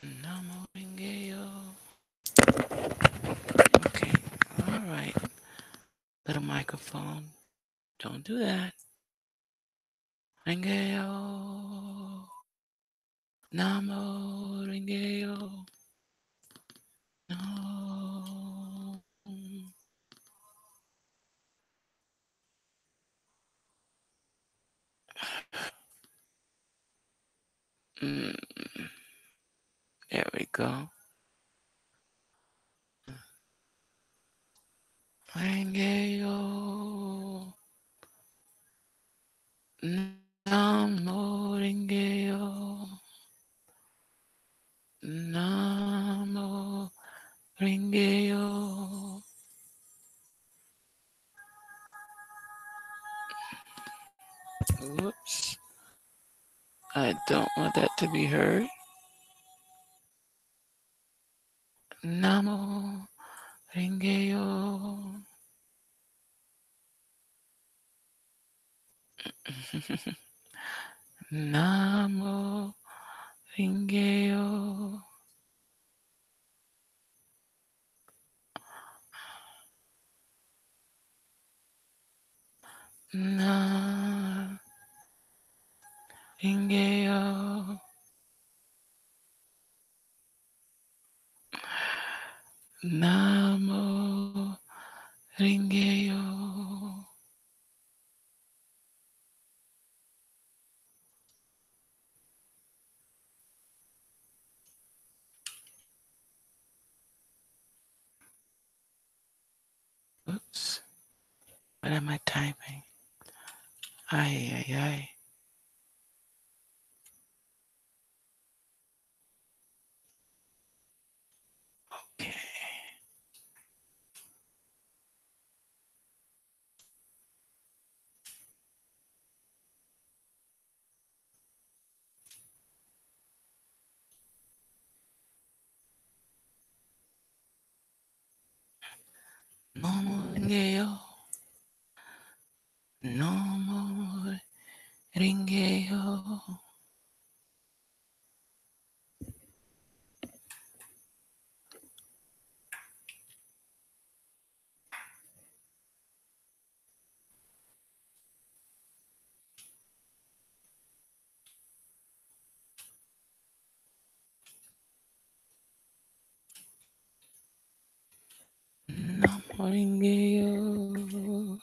Namo Rinkeyo. Okay, all right. Little microphone. Don't do that. Rinkeyo. Namo Rinkeyo. No. Mm, there we go. Rinkeyo. Namo Rinkeyo. Namo Rinkeyo. Whoops. I don't want that to be heard. Namo Rinkeyo. Namo Rinkeyo. Na Rinkeyo. Namo Rinkeyo. Oops. What am I typing? Ay, ay, ay. Okay. Namo Rinkeyo. Namo Rinkeyo. Namo Rinkeyo.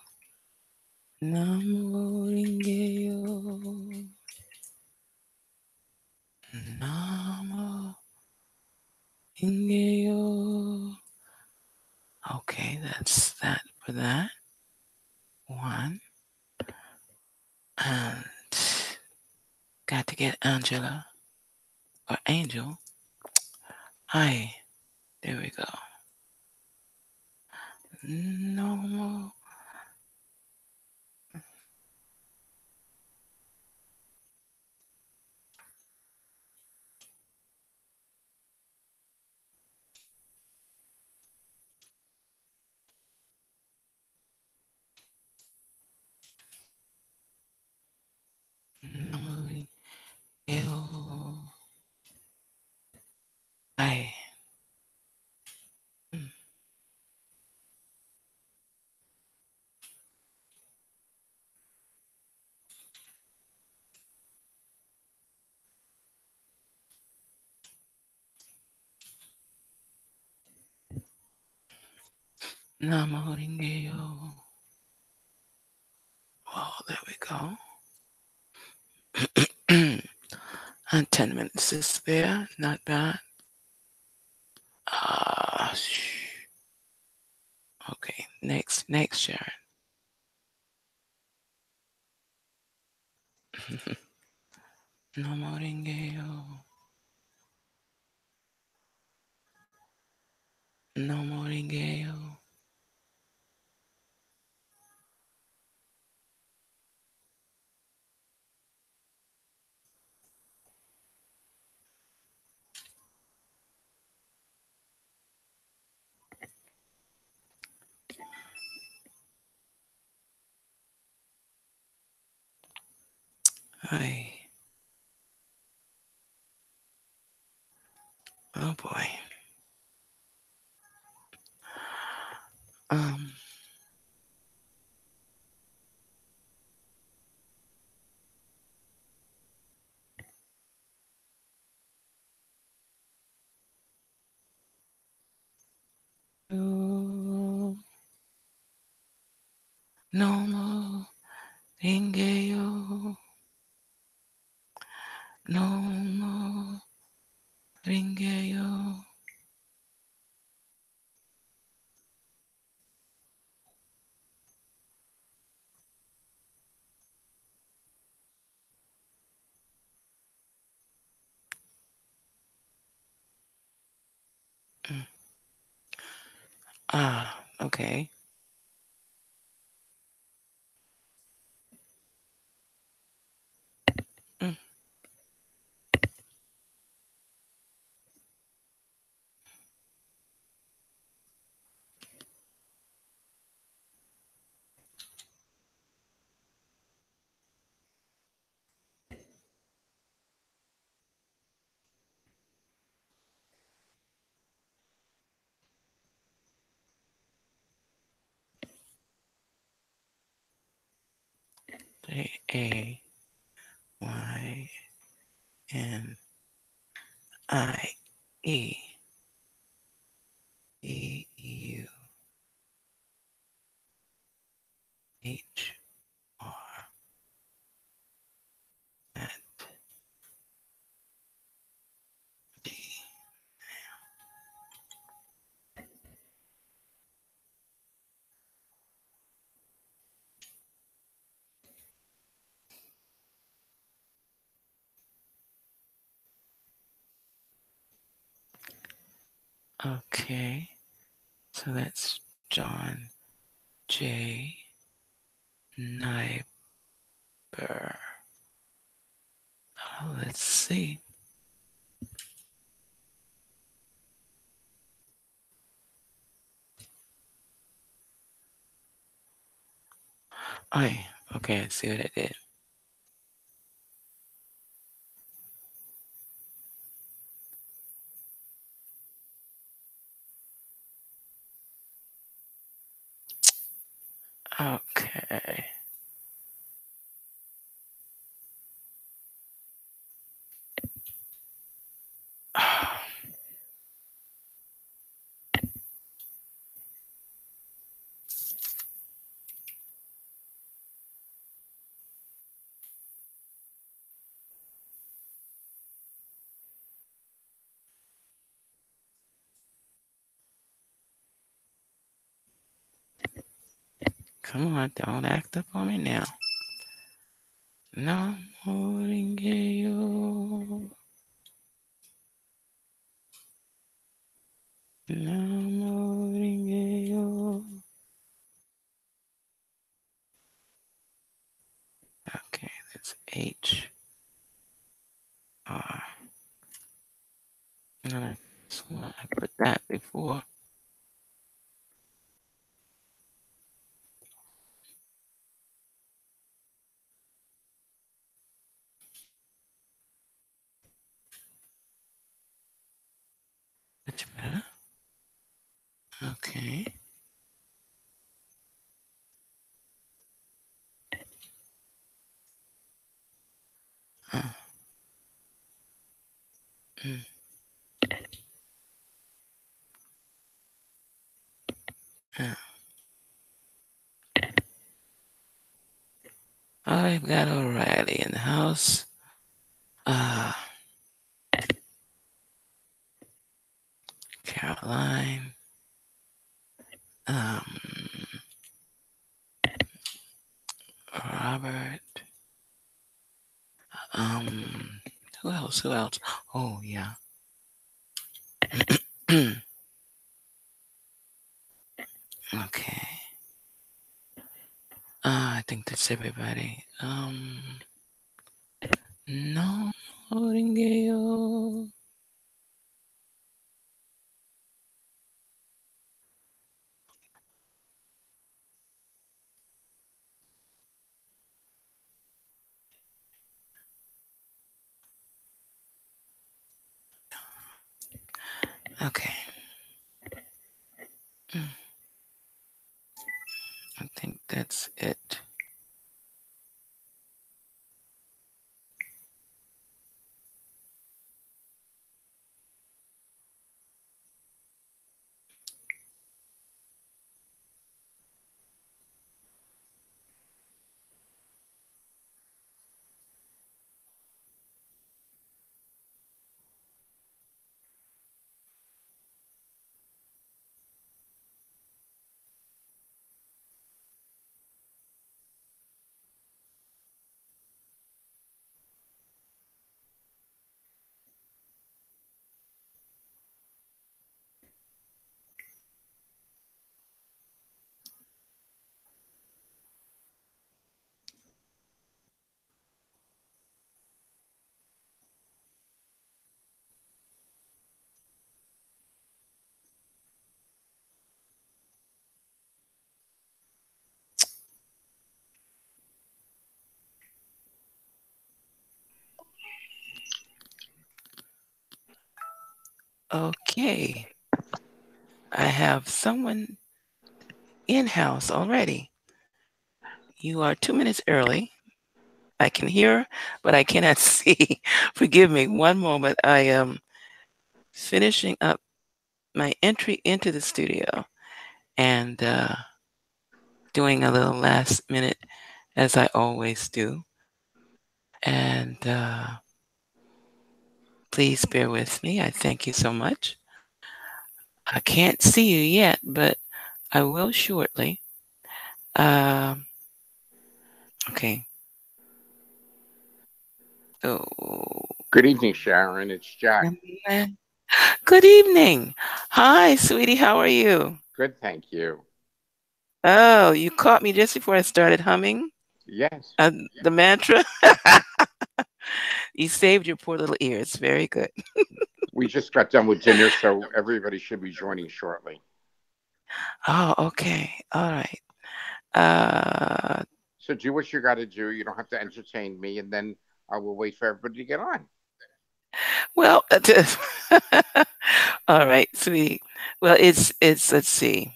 Namo Rinkeyo. Namo Rinkeyo. Okay, that's that for that one. And got to get Angela or Angel. Hi, there we go. No more. No more. Hi. No more. Oh, there we go. And 10 minutes to spare. Not bad. Ah, okay. Next, Sharon. No more. No more. Hi. No more ringeyo. No more ringeyo. Ah, okay. Mm. AYEUH. Okay, so that's John J. Nyber. Let's see. Oh, okay, let's see what I did. Okay. Come on, don't act up on me now. No more ringeyo. No more ringeyo. Okay, that's H R. No, I put that before. That's better. Okay. Uh, mm, uh. I've got O'Reilly in the house. Caroline. Um, Robert. Um, who else? Who else? Oh, yeah. Okay. I think that's everybody. No Ringeyo. Okay. I think that's it. Okay. I have someone in-house already. You are 2 minutes early. I can hear, but I cannot see. Forgive me. One moment. I am finishing up my entry into the studio and doing a little last minute as I always do. And please bear with me. I thank you so much. I can't see you yet, but I will shortly. Um, okay. Oh, Good evening, Sharon. It's Jack. man. Good evening. Hi, sweetie. How are you? Good, thank you. Oh, you caught me just before I started humming Yes, the mantra. You saved your poor little ears. Very good. we just got done with dinner, so everybody should be joining shortly. Oh, okay. All right. Uh, So do what you got to do. You don't have to entertain me, and then I will wait for everybody to get on. well, all right, sweetie. Well, it's let's see.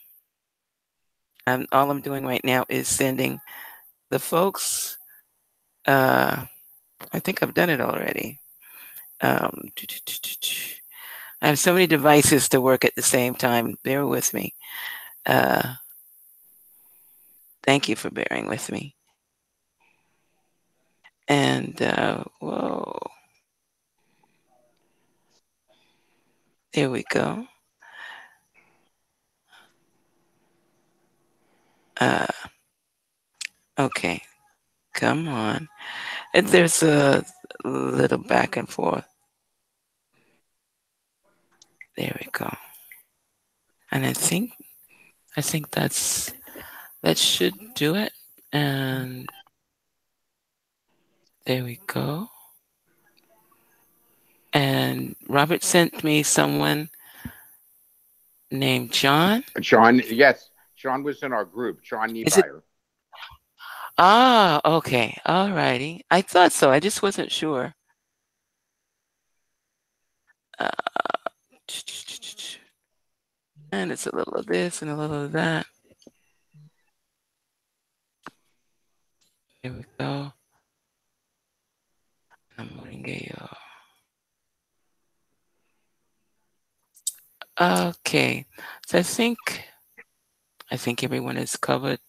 All I'm doing right now is sending the folks. Uh, I think I've done it already. Um, I have so many devices to work at the same time. Bear with me. Uh, thank you for bearing with me. And whoa, there we go. Uh, okay, come on. And there's a little back and forth. There we go. And I think that should do it. And there we go. And Robert sent me someone named John. John, yes, John was in our group. John Is it? Niebuhr. Ah, okay. All righty. I thought so. I just wasn't sure. Uh, and it's a little of this and a little of that. Here we go. Moringa. Okay. So I think everyone is covered.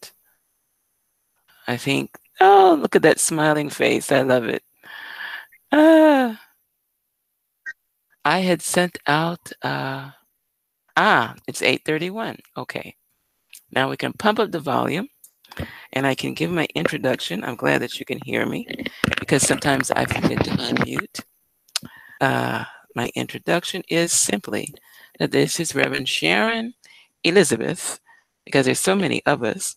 I think, oh, look at that smiling face. I love it. Ah, I had sent out, it's 8:31. Okay. Now we can pump up the volume and I can give my introduction. I'm glad that you can hear me because sometimes I forget to unmute. Uh, my introduction is simply that this is Reverend Sharon Elizabeth, because there's so many of us.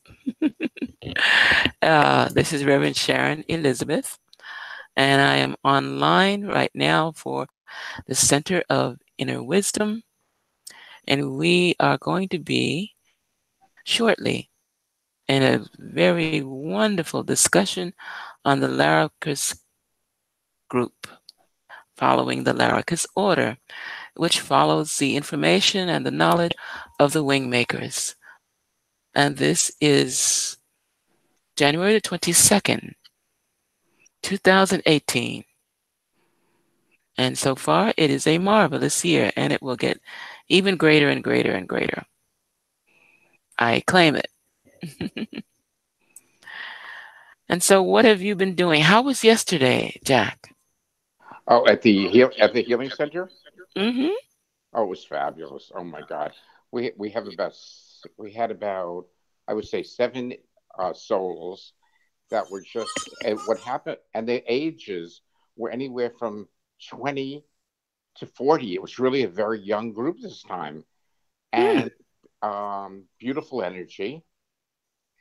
This is Reverend Sharon Elizabeth, and I am online right now for the Center of Inner Wisdom, and we are going to be shortly in a very wonderful discussion on the LRYICUS group, following the LRYICUS order, which follows the information and the knowledge of the wing makers. And this is January the 22nd, 2018. And so far, it is a marvelous year, and it will get even greater and greater and greater. I claim it. And so, what have you been doing? How was yesterday, Jack? Oh, at the healing center. Mm-hmm. Oh, it was fabulous. Oh my God, we had about, I would say, seven souls that were just, and what happened, and the ages were anywhere from 20 to 40. It was really a very young group this time, Hmm. and beautiful energy.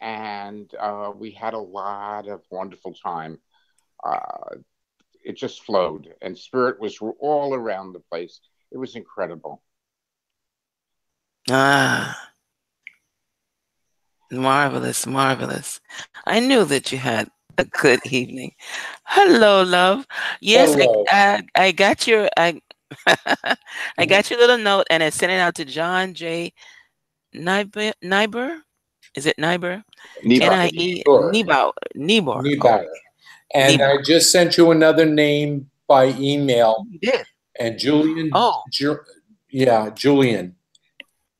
And we had a lot of wonderful time. Uh, it just flowed, and spirit was all around the place. It was incredible. Ah, marvelous, marvelous. I knew that you had a good evening. Hello, love. Yes, Hello. I got your. I got your little note, and I sent it out to John J. Niebuhr. Is it Niebuhr? N-I-E, Sure. Niebauer. Niebauer. Oh, Neubauer. And I Niebauer. just sent you another name by email. You did. And Julian, Oh, yeah, Julian.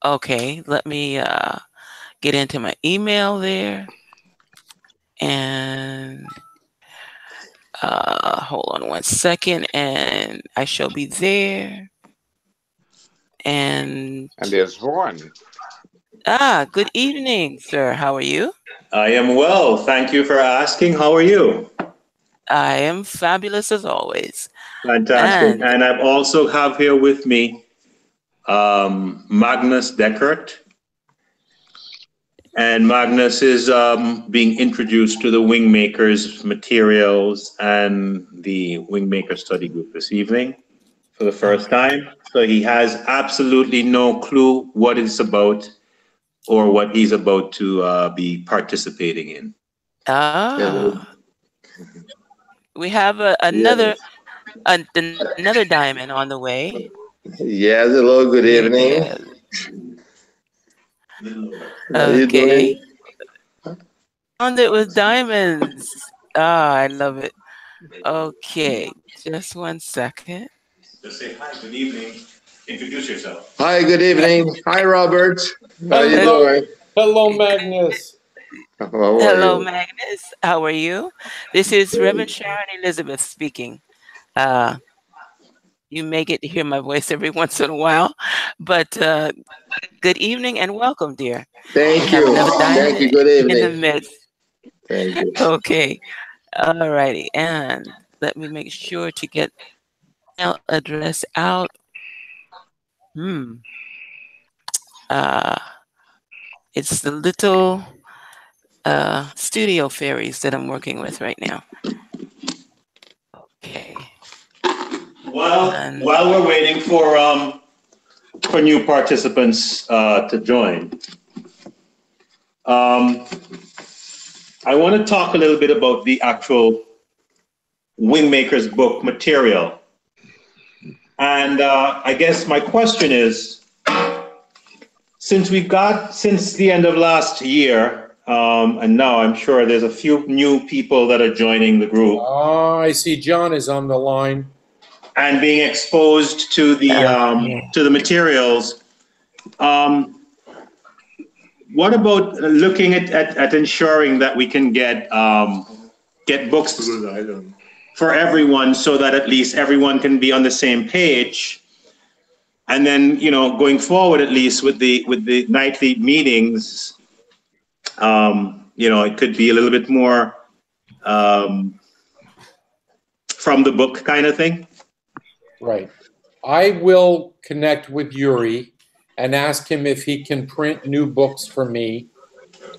okay. Let me get into my email there. And hold on one second, and I shall be there. And there's one. good evening, sir. How are you? I am well. Thank you for asking. How are you? I am fabulous as always. Fantastic. And And I also have here with me Magnus Deckert. And Magnus is being introduced to the Wingmakers materials and the Wingmaker study group this evening for the first time. So he has absolutely no clue what it's about or what he's about to be participating in. we have Yes. another diamond on the way. Yes, hello, good evening. Yeah. How are you Okay. doing? On it with diamonds. I love it. Okay, just one second. Just say hi, good evening. Introduce yourself. Hi, good evening. Hi, Robert. How are you Hello, doing? hello, Magnus. How are Hello, you? Magnus. How are you? This is Reverend Sharon Elizabeth speaking. Uh, you may get to hear my voice every once in a while, but good evening and welcome, dear. We Thank have you. another Thank diamond you. Good in the evening. midst. Thank you. Okay. All righty. And let me make sure to get email address out. Hmm. Uh, it's the little studio fairies that I'm working with right now. Okay. While we're waiting for new participants to join, I want to talk a little bit about the actual Wingmakers book material. And I guess my question is, since the end of last year, and now I'm sure there's a few new people that are joining the group Oh, I see John is on the line. and being exposed to the materials. What about looking at ensuring that we can get books for everyone so that at least everyone can be on the same page? And then, going forward, at least with the nightly meetings, it could be a little bit more from the book kind of thing. Right. I will connect with Yuri and ask him if he can print new books for me.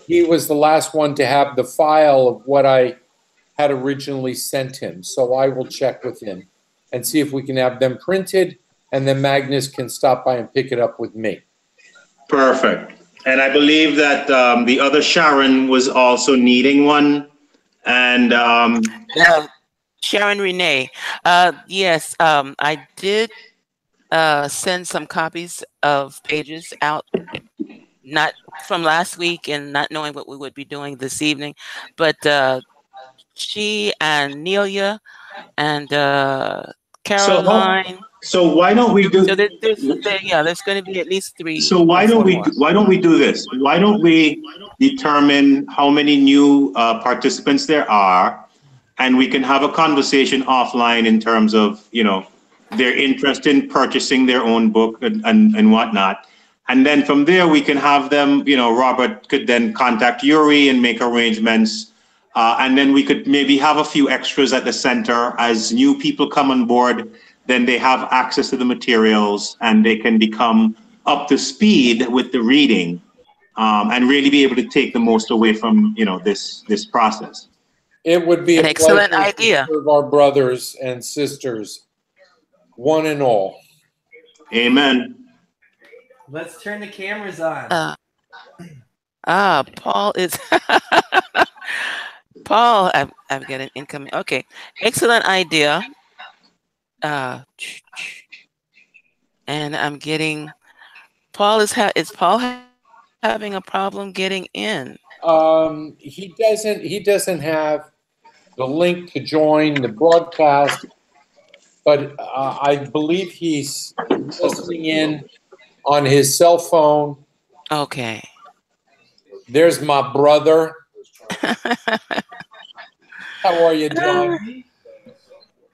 He was the last one to have the file of what I had originally sent him. So I will check with him and see if we can have them printed, and then Magnus can stop by and pick it up with me. Perfect. And I believe that the other Sharon was also needing one. And Sharon Renee. Yes, I did send some copies of pages out, not from last week and not knowing what we would be doing this evening, but she and Nelia and Caroline. so why don't we do? So there's going to be at least three So or four more. why don't we do this? Why don't we determine how many new participants there are, and we can have a conversation offline in terms of their interest in purchasing their own book and whatnot. And then from there, we can have them, Robert could then contact Yuri and make arrangements. And then we could maybe have a few extras at the center as new people come on board. Then they have access to the materials and they can become up to speed with the reading and really be able to take the most away from, this process. It would be An a excellent pleasure idea. to serve our brothers and sisters, one and all. Amen. Let's turn the cameras on. Paul is Paul. I've got an incoming. Okay, excellent idea. And I'm getting Paul is Paul having a problem getting in? He doesn't have the link to join the broadcast, but I believe he's listening in on his cell phone. Okay. There's my brother. How are you, John?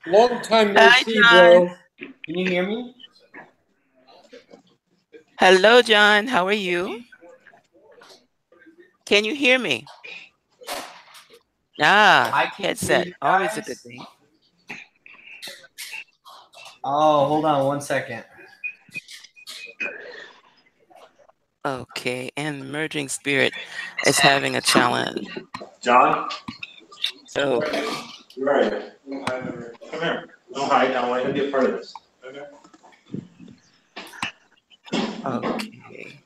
Long time no Hi, see, John. bro. Can you hear me? Hello, John. How are you? Can you hear me? I can hear Headset. you Always a good guys. thing. Oh, hold on 1 second. Okay, and Merging Spirit is having a challenge. John? So, Where are you? Come here. Don't hide. I want you to be a part of this. okay.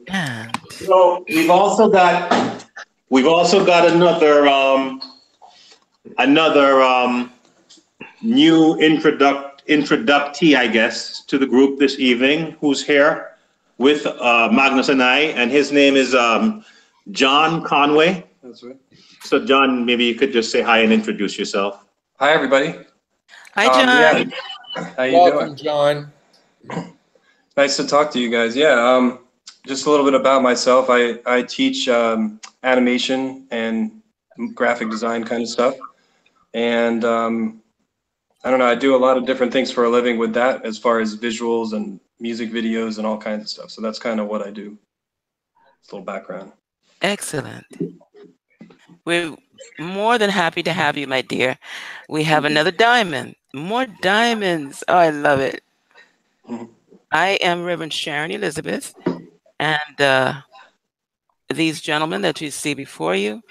And So we've also got another new introductee, I guess, to the group this evening, who's here with Magnus and I, and his name is John Conway. That's right. So John, maybe you could just say hi and introduce yourself. Hi, everybody. hi, John. Yeah. How you Welcome, doing? John. Nice to talk to you guys. Yeah. Just a little bit about myself. I teach animation and graphic design kind of stuff, and I don't know. I do a lot of different things for a living with that, as far as visuals and music videos and all kinds of stuff. So that's kind of what I do. It's a little background. Excellent. We're more than happy to have you, my dear. We have another diamond. More diamonds. Oh, I love it. I am Reverend Sharon Elizabeth, and these gentlemen that you see before you,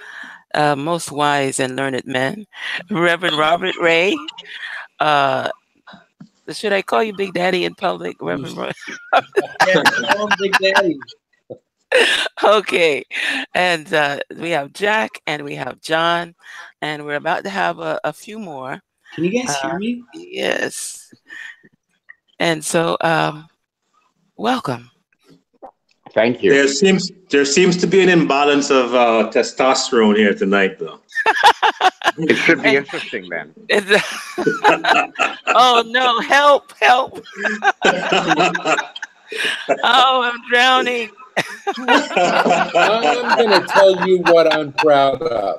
most wise and learned men, Reverend Robert Ray. Should I call you Big Daddy in public, Reverend Roy? Yeah, call him Big Daddy. Okay. And we have Jack and we have John, and we're about to have a few more. Can you guys hear me? Yes. And so, welcome. Thank you. There seems to be an imbalance of testosterone here tonight, though. It should be interesting then. Oh no, help. Oh, I'm drowning. I'm going to tell you what I'm proud of.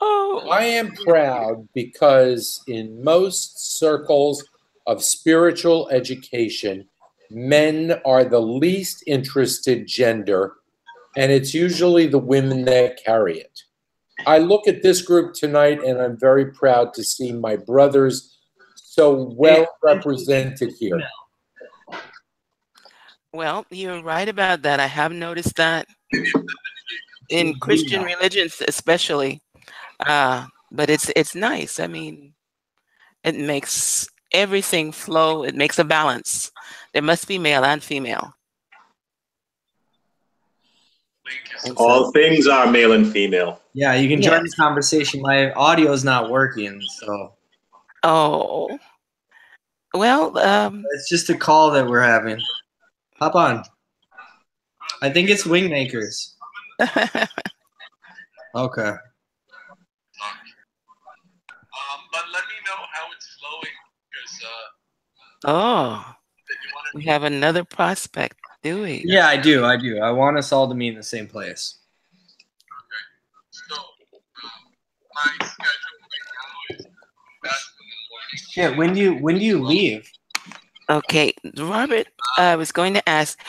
Oh. I am proud because in most circles of spiritual education, men are the least interested gender, and it's usually the women that carry it. I look at this group tonight, and I'm very proud to see my brothers so well represented here. Well, you're right about that. I have noticed that in Christian religions, especially. But it's nice. I mean, it makes everything flow. It makes a balance. There must be male and female. And All things are male and female. Yeah, you can join the conversation. My audio's not working, so. Oh. Well, it's just a call that we're having. Hop on. I think it's Wingmakers. Okay. But let me know how it's flowing, because oh, we have another prospect, do we? Yeah, I do. I want us all to meet in the same place. Okay. So my schedule right now is best in the morning. Shit, when do you leave? Okay, Robert, I was going to ask,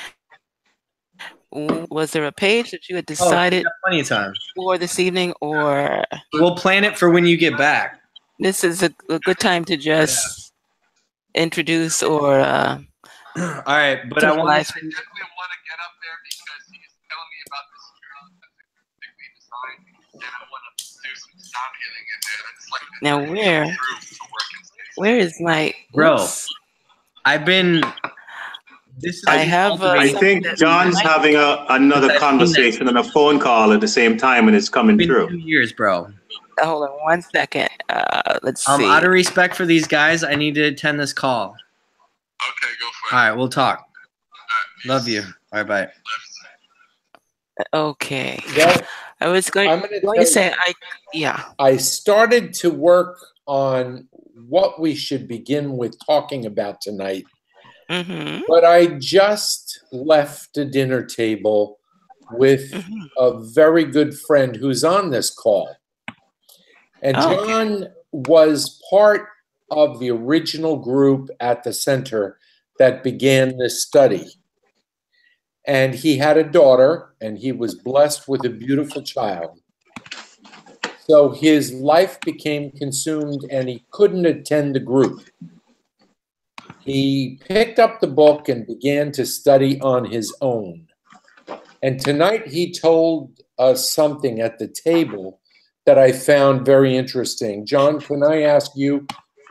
was there a page that you had decided plenty of time for this evening, or we'll plan it for when you get back? This is a good time to just introduce or all right, but I want to definitely want to get up there because he's telling me about this drum that's particularly designed, and I want to do some sound healing in there. It's like now where is my bro? I've been. I think John's having another conversation and a phone call at the same time, and it's coming through. 2 years, bro. Hold on 1 second. Let's see. Out of respect for these guys, I need to attend this call. right, we'll talk. Love you. All right, bye. Okay. Well, I was going I'm going to to tell say, you, I started to work on what we should begin with talking about tonight, but I just left the dinner table with a very good friend who's on this call. And John was part of the original group at the center that began this study. And he had a daughter, and he was blessed with a beautiful child. So his life became consumed, and he couldn't attend the group. He picked up the book and began to study on his own. And tonight he told us something at the table that I found very interesting. John, can I ask you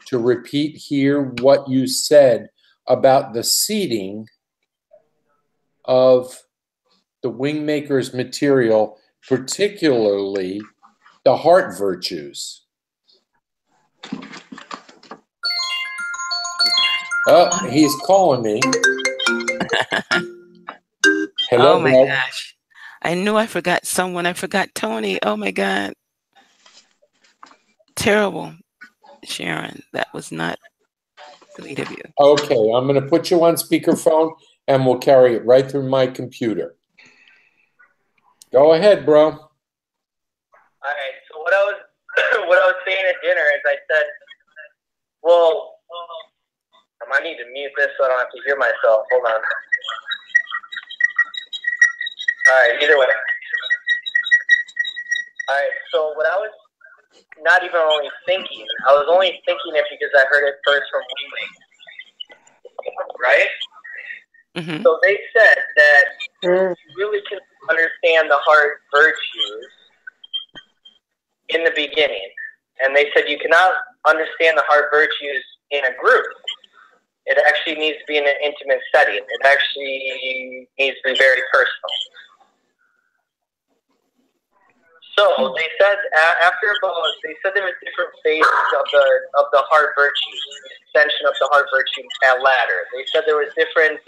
to repeat here what you said about the seeding of the Wingmaker's material, particularly the heart virtues? Oh, he's calling me. Hello, oh my bro. gosh. I knew I forgot someone. I forgot Tony. Oh my God. Terrible, Sharon. That was not sweet of you. Okay, I'm going to put you on speakerphone and we'll carry it right through my computer. Go ahead, bro. All right. So what I was saying at dinner is I said, well, I might need to mute this so I don't have to hear myself. Hold on. All right. Either way. All right. So what I was not even only thinking, I was only thinking it because I heard it first from Wingmaker. Right? Mm-hmm. So they said that you really can understand the heart virtues in the beginning. And they said you cannot understand the heart virtues in a group. It actually needs to be in an intimate setting. It actually needs to be very personal. So they said they said there was different phases of the heart virtues, the extension of the heart virtue ladder. They said there was different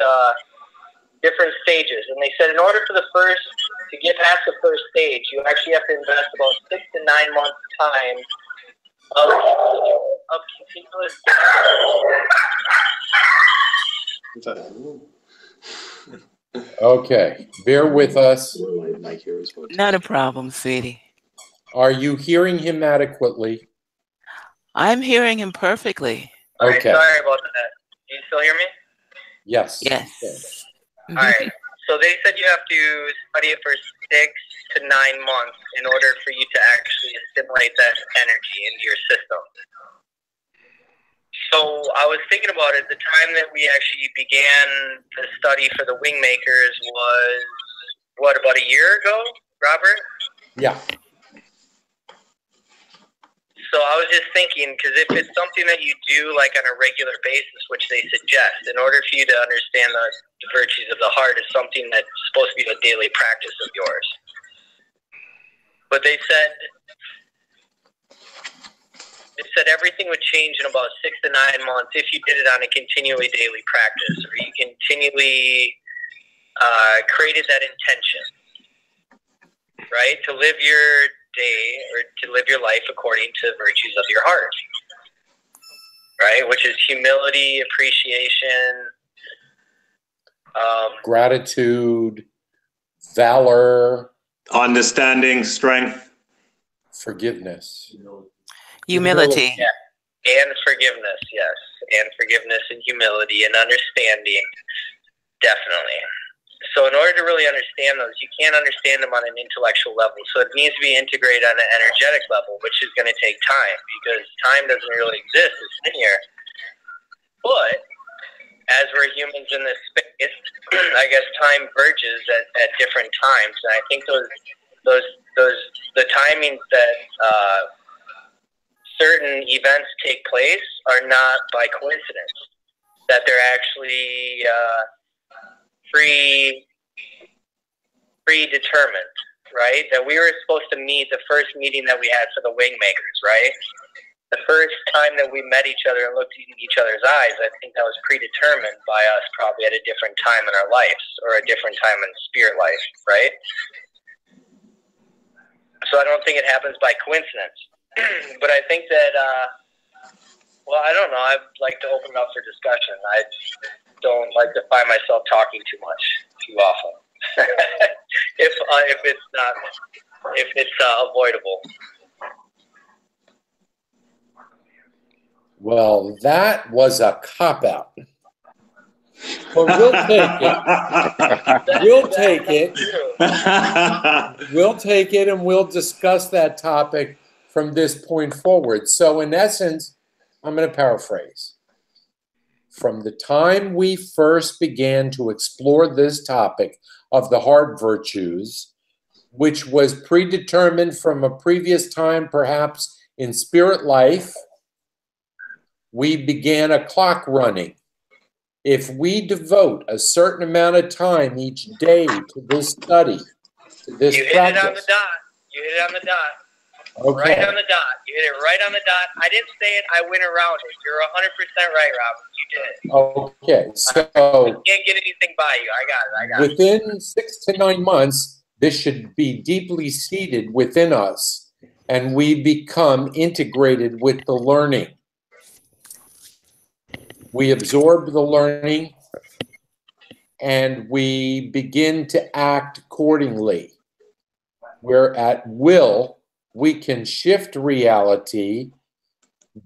stages, and they said in order for to get past the first stage, you actually have to invest about 6 to 9 months time of continuous. Okay, bear with us. Not a problem, sweetie. Are you hearing him adequately? I'm hearing him perfectly. All right, Okay. sorry about that. Do you still hear me? Yes. Yes. All right. So they said you have to study it for 6 to 9 months in order for you to actually assimilate that energy into your system. So I was thinking about it. The time that we actually began the study for the Wingmakers was, what, about a year ago, Robert? Yeah. So I was just thinking, because if it's something that you do like on a regular basis, which they suggest, in order for you to understand the virtues of the heart is something that's supposed to be a daily practice of yours. But they said everything would change in about 6 to 9 months if you did it on a continually daily practice, or you continually created that intention, right, to live your day or to live your life according to the virtues of your heart, right, which is humility, appreciation, gratitude, valor, understanding, strength, forgiveness, humility. Yeah, and forgiveness, yes, and forgiveness and humility and understanding, definitely. So in order to really understand those, you can't understand them on an intellectual level. So it needs to be integrated on an energetic level, which is going to take time because time doesn't really exist. It's linear. But as we're humans in this space, I guess time verges at different times. And I think the timings that certain events take place are not by coincidence. That they're actually predetermined, right? That we were supposed to meet the first meeting that we had for the Wingmakers, right? the first time that we met each other and looked in each other's eyes, I think that was predetermined by us probably at a different time in our lives or a different time in spirit life, right? So I don't think it happens by coincidence. But I think that, well, I don't know. I'd like to open it up for discussion. I don't like to find myself talking too much, too often. if it's avoidable. Well, that was a cop-out. But we'll take it. We'll take it. We'll take it, and we'll discuss that topic from this point forward. So in essence, I'm going to paraphrase. From the time we first began to explore this topic of the heart virtues, which was predetermined from a previous time, perhaps in spirit life, we began a clock running. If we devote a certain amount of time each day to this study, to this you practice. Hit it on the dot. You hit it on the dot. Okay. Right on the dot. You hit it right on the dot. I didn't say it. I went around it. You're 100% right, Robert. You did. Okay. So I can't get anything by you. I got it. Within 6 to 9 months, this should be deeply seated within us, and we become integrated with the learning. We absorb the learning, and we begin to act accordingly. Where at will, we can shift reality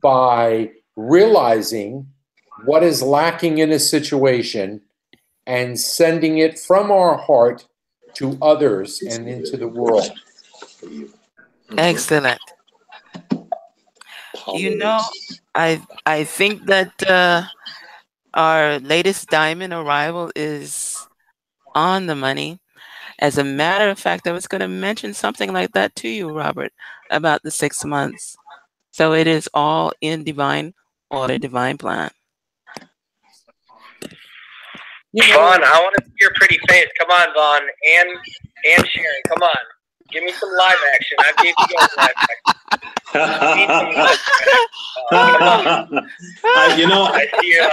by realizing what is lacking in a situation and sending it from our heart to others and into the world. Excellent. You know, I think that our latest diamond arrival is on the money. As a matter of fact, I was going to mention something like that to you, Robert, about the 6 months. So it is all in divine order, divine plan. Vaughn, I want to see your pretty face. Come on, Vaughn. And Sharon, come on. Give me some live action. I gave you guys live action. You know, I see you're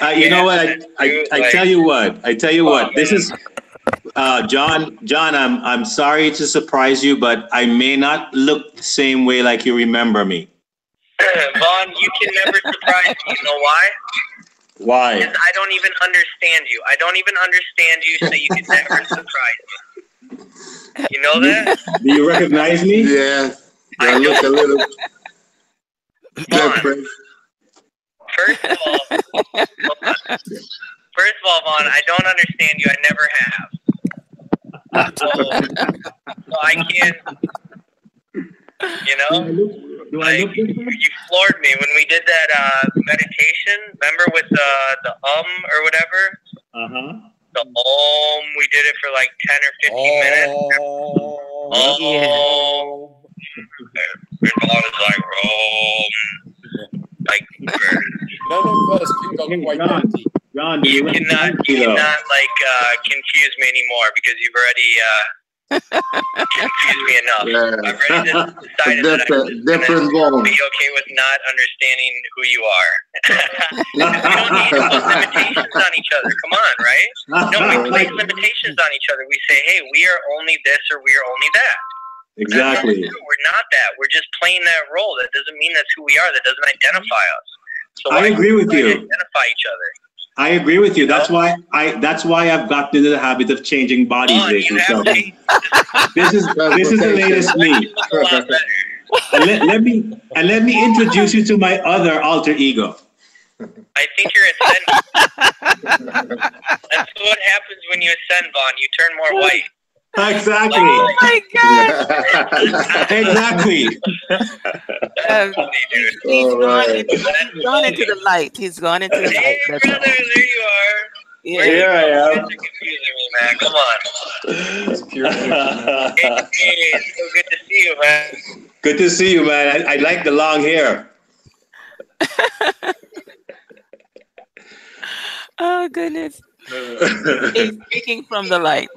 like, you know what? I tell you what. I tell you what. This is John. I'm sorry to surprise you, but I may not look the same way like you remember me. Vaughn, you can never surprise me. You know why? Why? Because I don't even understand you. I don't even understand you, so you can never surprise me. You know that? Do you recognize me? Yeah. I look a little different. First of all, Vaughn, I don't understand you. I never have. So I can't, you know? Like, you floored me when we did that meditation. Remember with the or whatever? The we did it for like 10 or 15 minutes. And Vaughn is like, none of us can go quite that deep. John, you cannot confuse me anymore because you've already confused me enough. Yeah. I've already decided that I'm going to be okay with not understanding who you are. We don't need to put limitations on each other. Come on, right? No, we place limitations on each other. We say, hey, we are only this or we are only that. Exactly. We're not that. We're just playing that role. That doesn't mean that's who we are. That doesn't identify us. So I agree with you. Identify each other. I agree with you. That's why I've gotten into the habit of changing bodies lately. So this is the latest me. And let me introduce you to my other alter ego. I think you're ascending. That's what happens when you ascend, Vaughn. You turn more white. Exactly. Oh my God! Exactly. He's gone into the light. He's gone into the light. Hey, brother, there you are. Yeah. Here I am. You're confusing me, man. Come on. Hey, it's so good to see you, man. Good to see you, man. I like the long hair. Oh goodness! He's speaking from the light.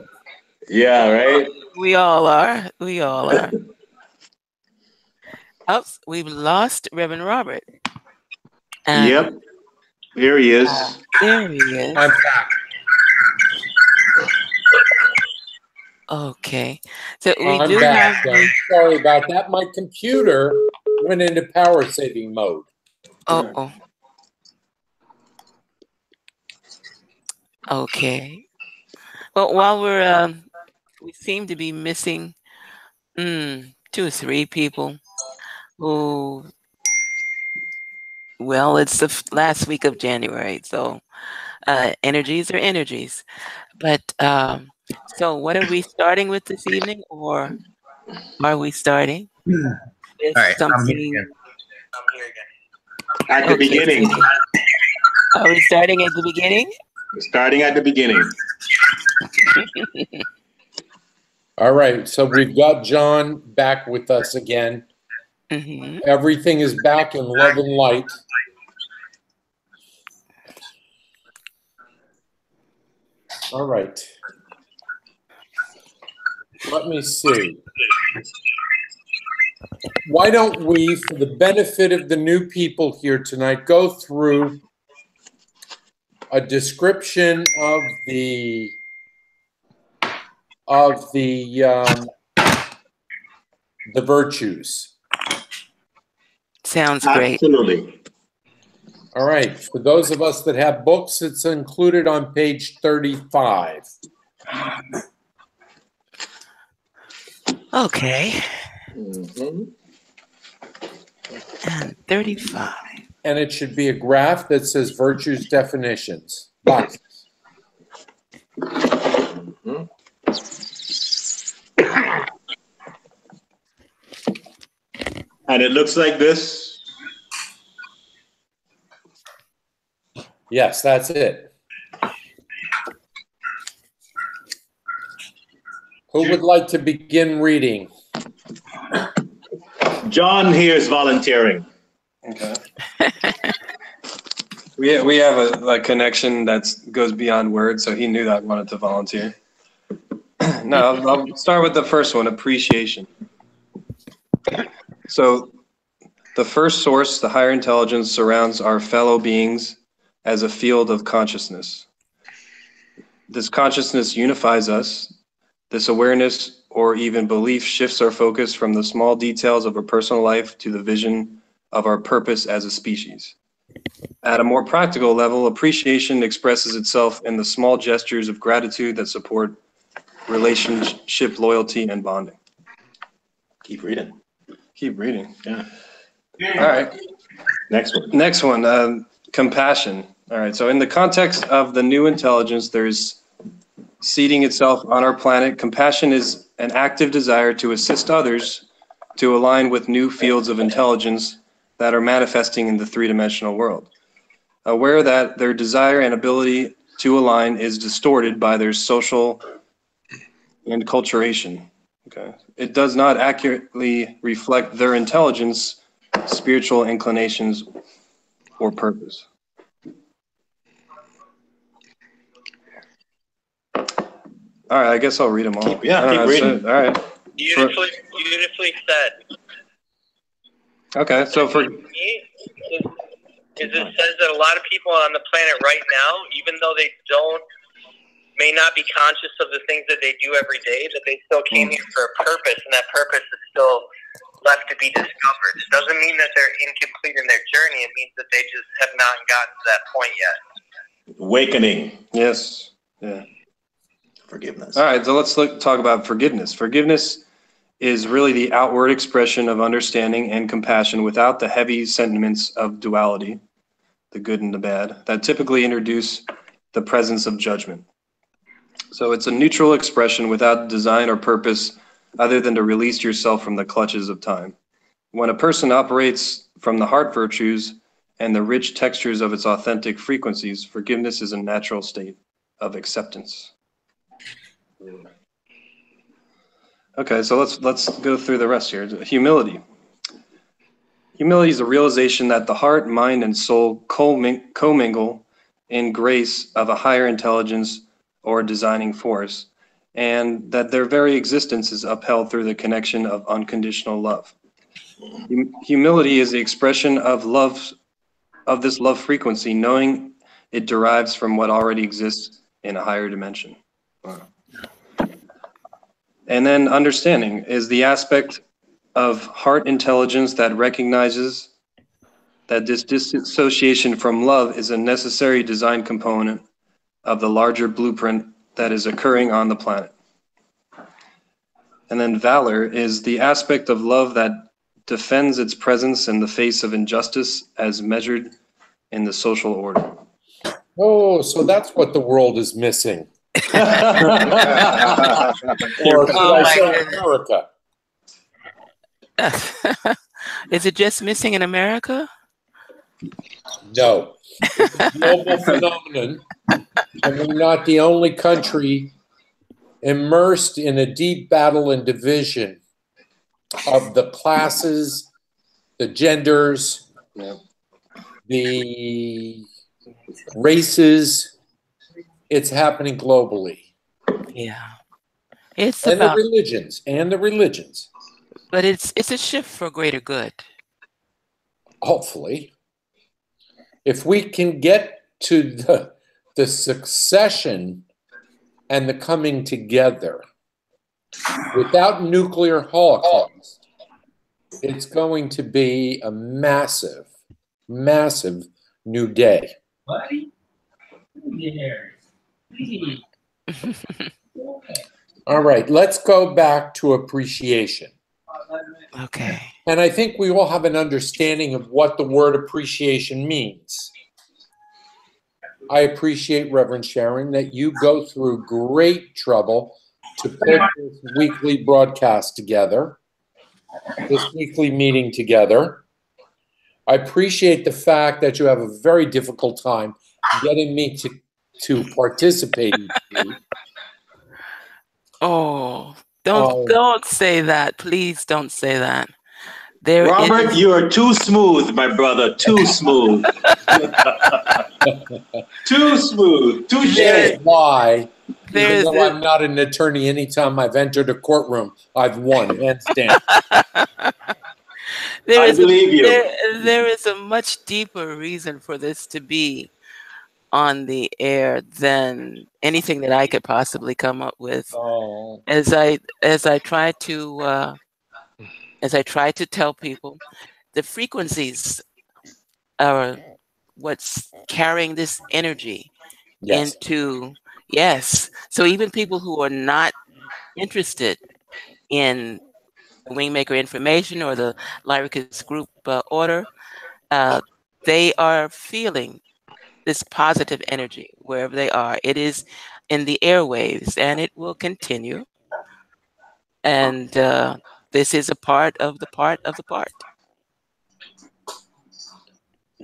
Yeah, right. We all are. We all are. Oh, we've lost Reverend Robert. Yep. Here he is. There he is. I'm back. Okay. So we I'm do back. have John. Sorry about that. My computer went into power saving mode. oh. Okay. Well, while we seem to be missing 2 or 3 people who, well, it's the last week of January, so energies are energies. But so what are we starting with this evening, or are we starting with All right, I'm here something? again. At the Okay, beginning. so are we starting at the beginning? Starting at the beginning. All right. So we've got John back with us again. Mm-hmm. Everything is back in love and light. All right. Let me see. Why don't we, for the benefit of the new people here tonight, go through a description of the virtues. Sounds great. Absolutely. All right. For those of us that have books, it's included on page 35. Okay. Mm-hmm. And 35. And it should be a graph that says virtues definitions. Boxes. Mm-hmm. And it looks like this. Yes, that's it. Who would like to begin reading? John here is volunteering. Okay. We have a connection that goes beyond words, so he knew that I wanted to volunteer. No, I'll start with the first one, appreciation. So the first source, the higher intelligence, surrounds our fellow beings as a field of consciousness. This consciousness unifies us. This awareness or even belief shifts our focus from the small details of our personal life to the vision of our purpose as a species. At a more practical level, appreciation expresses itself in the small gestures of gratitude that support relationship, loyalty, and bonding. Keep reading. Keep reading. Yeah. All right. Next one. Next one, compassion. All right. So in the context of the new intelligence, there's seeding itself on our planet. Compassion is an active desire to assist others to align with new fields of intelligence that are manifesting in the three-dimensional world. Aware that their desire and ability to align is distorted by their social enculturation. Okay. It does not accurately reflect their intelligence, spiritual inclinations, or purpose. All right, I guess I'll read them all. Keep reading. All right. Beautifully said. Okay, so for Me, it says that a lot of people on the planet right now, even though they may not be conscious of the things that they do every day, that they still came here for a purpose, and that purpose is still left to be discovered. It doesn't mean that they're incomplete in their journey. It means that they just have not gotten to that point yet. Awakening. yes, yeah. Forgiveness. All right, so let's talk about forgiveness. Forgiveness is really the outward expression of understanding and compassion without the heavy sentiments of duality, the good and the bad, that typically introduce the presence of judgment. So it's a neutral expression without design or purpose other than to release yourself from the clutches of time. When a person operates from the heart virtues and the rich textures of its authentic frequencies, forgiveness is a natural state of acceptance. Okay, so let's go through the rest here. Humility. Humility is the realization that the heart, mind, and soul commingle in grace of a higher intelligence or designing force, and that their very existence is upheld through the connection of unconditional love. Humility is the expression of love, of this love frequency, knowing it derives from what already exists in a higher dimension. And then understanding is the aspect of heart intelligence that recognizes that this dissociation from love is a necessary design component of the larger blueprint that is occurring on the planet. And then valor is the aspect of love that defends its presence in the face of injustice as measured in the social order. Oh, so that's what the world is missing. Or should I say America? Is it just missing in America? No. It's a global phenomenon, and we're not the only country immersed in a deep battle and division of the classes, the genders, the races. It's happening globally. Yeah. It's and about the religions. But it's a shift for greater good. Hopefully. If we can get to the succession and the coming together without nuclear holocaust, it's going to be a massive, massive new day. Buddy? Yeah. All right, let's go back to appreciation. Okay. And I think we all have an understanding of what the word appreciation means. I appreciate, Reverend Sharon, that you go through great trouble to put this weekly broadcast together, this weekly meeting together. I appreciate the fact that you have a very difficult time getting me to participate in it. Oh, don't say that. Please don't say that. Robert, you are too smooth, my brother. Too smooth. Too smooth. Too shady. Why? Even though I'm not an attorney, anytime I've entered a courtroom, I've won, hands down. I believe you. There is a much deeper reason for this to be on the air than anything that I could possibly come up with. Oh. As I try to tell people, the frequencies are what's carrying this energy into So even people who are not interested in the Wingmaker information or the LRYICUS group order, they are feeling this positive energy wherever they are. It is in the airwaves, and it will continue. And this is a part of the part of the part.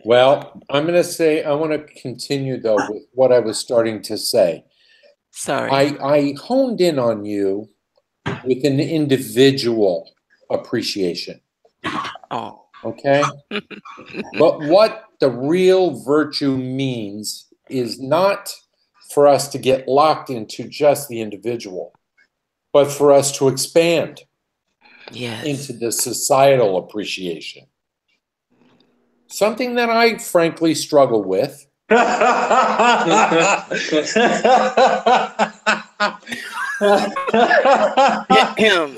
Well, I'm going to say, I want to continue, though, with what I was starting to say. Sorry. I honed in on you with an individual appreciation. Oh. Okay? But what the real virtue means is not for us to get locked into just the individual, but for us to expand into the societal appreciation. Something that I frankly struggle with. Him.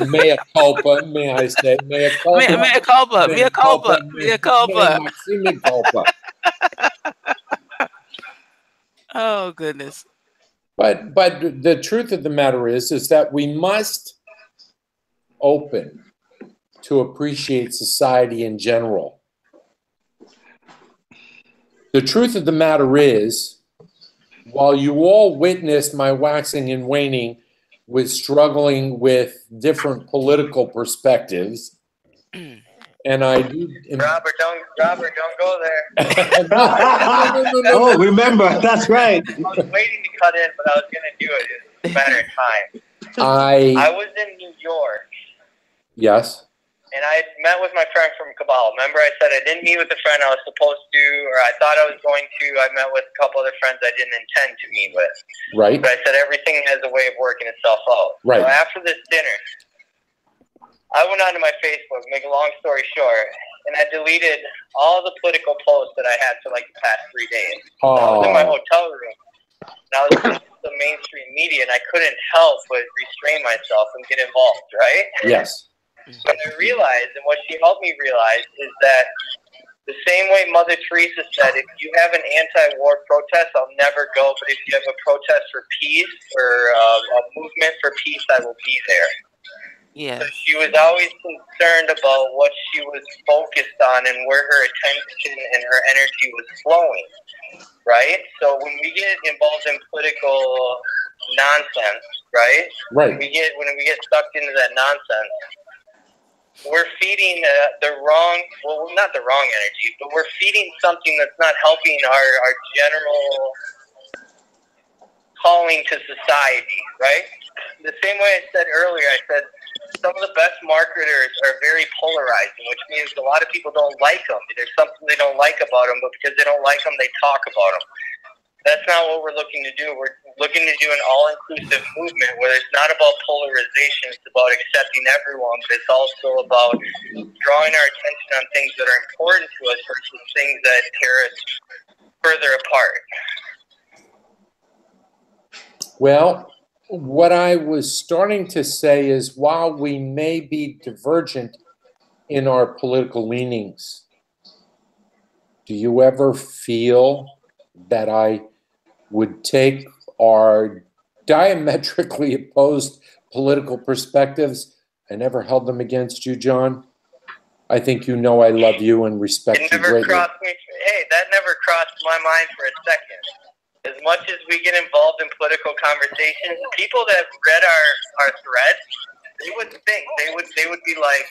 Mea culpa, may I say? Mea culpa. Mea culpa. Mea culpa. Mea culpa. Mea culpa. Oh, goodness. But the truth of the matter is that we must open to appreciate society in general. The truth of the matter is, while you all witnessed my waxing and waning with struggling with different political perspectives, and I do... Robert, don't go there. No. Oh, remember, that's right. I was waiting to cut in, but I was going to do it at a better time. I was in New York. Yes. and I met with my friend from Cabal. Remember, I said I didn't meet with the friend I was supposed to, or I thought I was going to. I met with a couple other friends I didn't intend to meet with. Right. But I said everything has a way of working itself out. Right. So after this dinner, I went onto my Facebook, make a long story short, and I deleted all the political posts that I had for like the past 3 days. Oh. I was in my hotel room, and I was listening to the mainstream media, and I couldn't help but restrain myself and get involved, right? Yes. But I realized, and what she helped me realize, is that the same way Mother Teresa said, if you have an anti-war protest, I'll never go, but if you have a protest for peace or a movement for peace, I will be there. Yes. So she was always concerned about what she was focused on and where her attention and her energy was flowing, right? So when we get involved in political nonsense, right? Right. When we get sucked into that nonsense, we're feeding the wrong, well, not the wrong energy, but we're feeding something that's not helping our general calling to society, right? The same way I said earlier, I said some of the best marketers are very polarizing, which means a lot of people don't like them. There's something they don't like about them, but because they don't like them, they talk about them. That's not what we're looking to do. We're looking to do an all-inclusive movement where it's not about polarization. It's about accepting everyone, but it's also about drawing our attention on things that are important to us versus things that tear us further apart. Well, what I was starting to say is while we may be divergent in our political leanings, do you ever feel that I would take our diametrically opposed political perspectives and never held them against you, John? I think you know I love you and respect you greatly. Hey, that never crossed my mind for a second. As much as we get involved in political conversations, people that read our threads, they would think they would be like,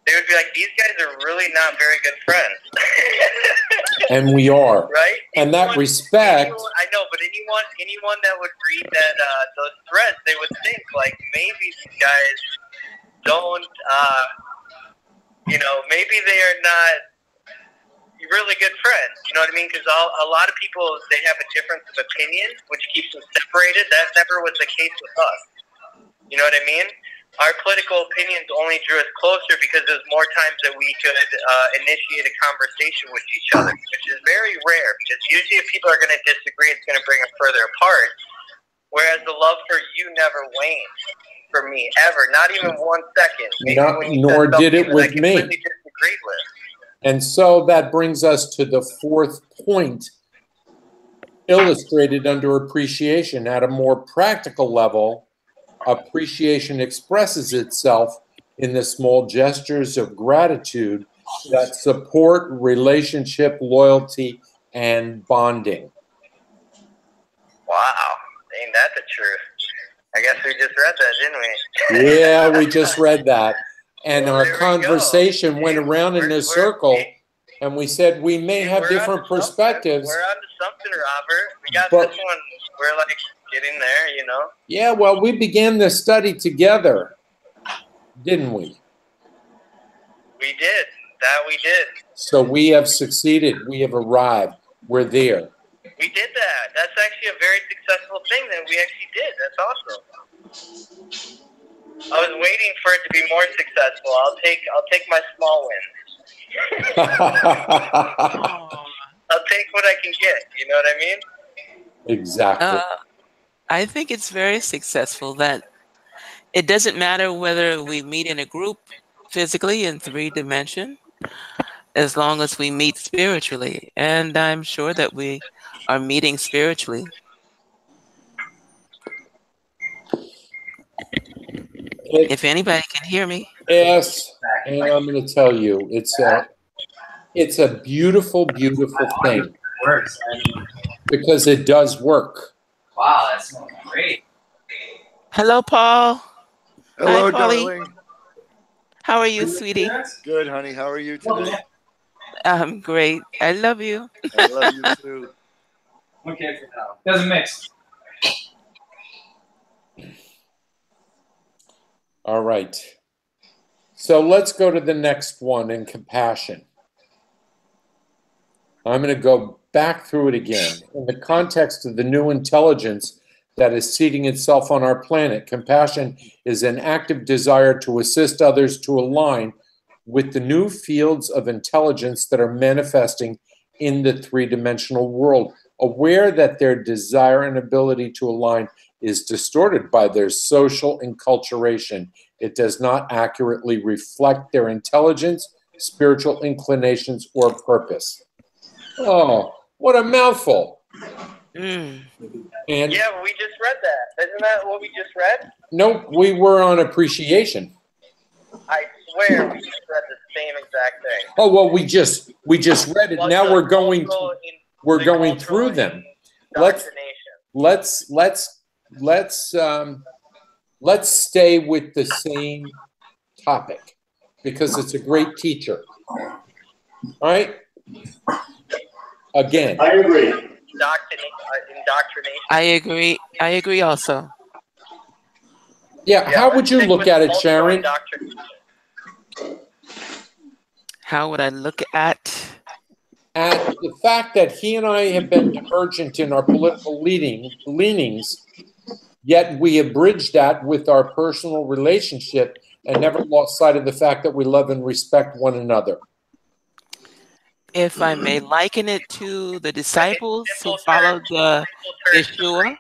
these guys are really not very good friends. And we are, right? And that respect. I know, but anyone that would read that those threads, they would think like maybe these guys don't, maybe they are not really good friends. You know what I mean? Because a lot of people, they have a difference of opinion, which keeps them separated. That never was the case with us. You know what I mean? Our political opinions only drew us closer because there's more times that we could initiate a conversation with each other, which is very rare. Because usually if people are going to disagree, it's going to bring them further apart. Whereas the love for you never waned for me, ever. Not even 1 second. Nor did it with me. Completely disagreed with. And so that brings us to the fourth point, illustrated under appreciation. At a more practical level, appreciation expresses itself in the small gestures of gratitude that support relationship, loyalty, and bonding. Wow, ain't that the truth? I guess we just read that, didn't we? Yeah, we just read that. And our conversation went around in a circle, and we said we may have different perspectives. We're on to something, Robert. We got this one. We're like getting there, you know? Yeah, well, we began this study together, didn't we? We did. That we did. So we have succeeded. We have arrived. We're there. We did that. That's actually a very successful thing that we actually did. That's awesome. I was waiting for it to be more successful. I'll take my small wins. I'll take what I can get. You know what I mean? Exactly. I think it's very successful that it doesn't matter whether we meet in a group physically in 3 dimension, as long as we meet spiritually. And I'm sure that we are meeting spiritually. If anybody can hear me. Yes, and I'm going to tell you, it's a beautiful, beautiful thing. Works. Because it does work. Wow, that smells great. Hello, Paul. Hello, Hi, Paulie. darling. How are you, sweetie? Good, honey. How are you today? I'm great. I love you. I love you too. Okay for now. Doesn't mix. All right. So let's go to the next one in compassion. I'm going to go back through it again. In the context of the new intelligence that is seeding itself on our planet, compassion is an active desire to assist others to align with the new fields of intelligence that are manifesting in the three-dimensional world, aware that their desire and ability to align is distorted by their social enculturation. It does not accurately reflect their intelligence, spiritual inclinations, or purpose. Oh, what a mouthful. Mm. And Yeah, we just read that. Isn't that what we just read? nope, we were on appreciation. I swear we just read the same exact thing. Oh, well, we just read it. Now we're going through them. Let's stay with the same topic because it's a great teacher. All right? Again. I agree. Indoctrination. I agree also. Yeah, how would you look at it, Sharon? How would I look at the fact that he and I have been divergent in our political leanings, yet we have bridged that with our personal relationship and never lost sight of the fact that we love and respect one another? If I may liken it to the disciples who followed the Yeshua. In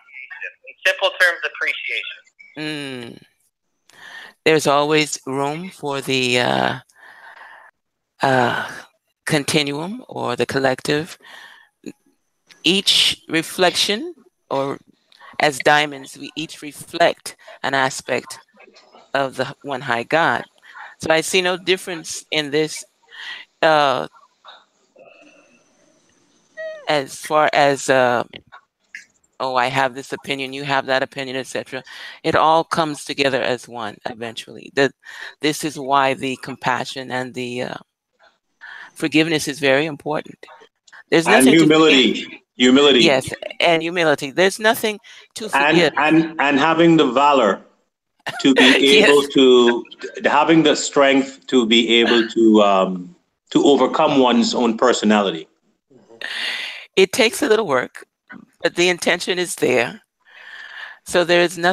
simple terms, appreciation. There's always room for the continuum or the collective. Each reflection, or as diamonds, we each reflect an aspect of the one high God. So I see no difference in this as far as oh, I have this opinion, you have that opinion, etc. It all comes together as one eventually. This is why the compassion and the forgiveness is very important. There's nothing humility. Humility. Yes, and humility. There's nothing to forgive. And having the valor to be able to, having the strength to be able to overcome one's own personality. It takes a little work, but the intention is there. So there's no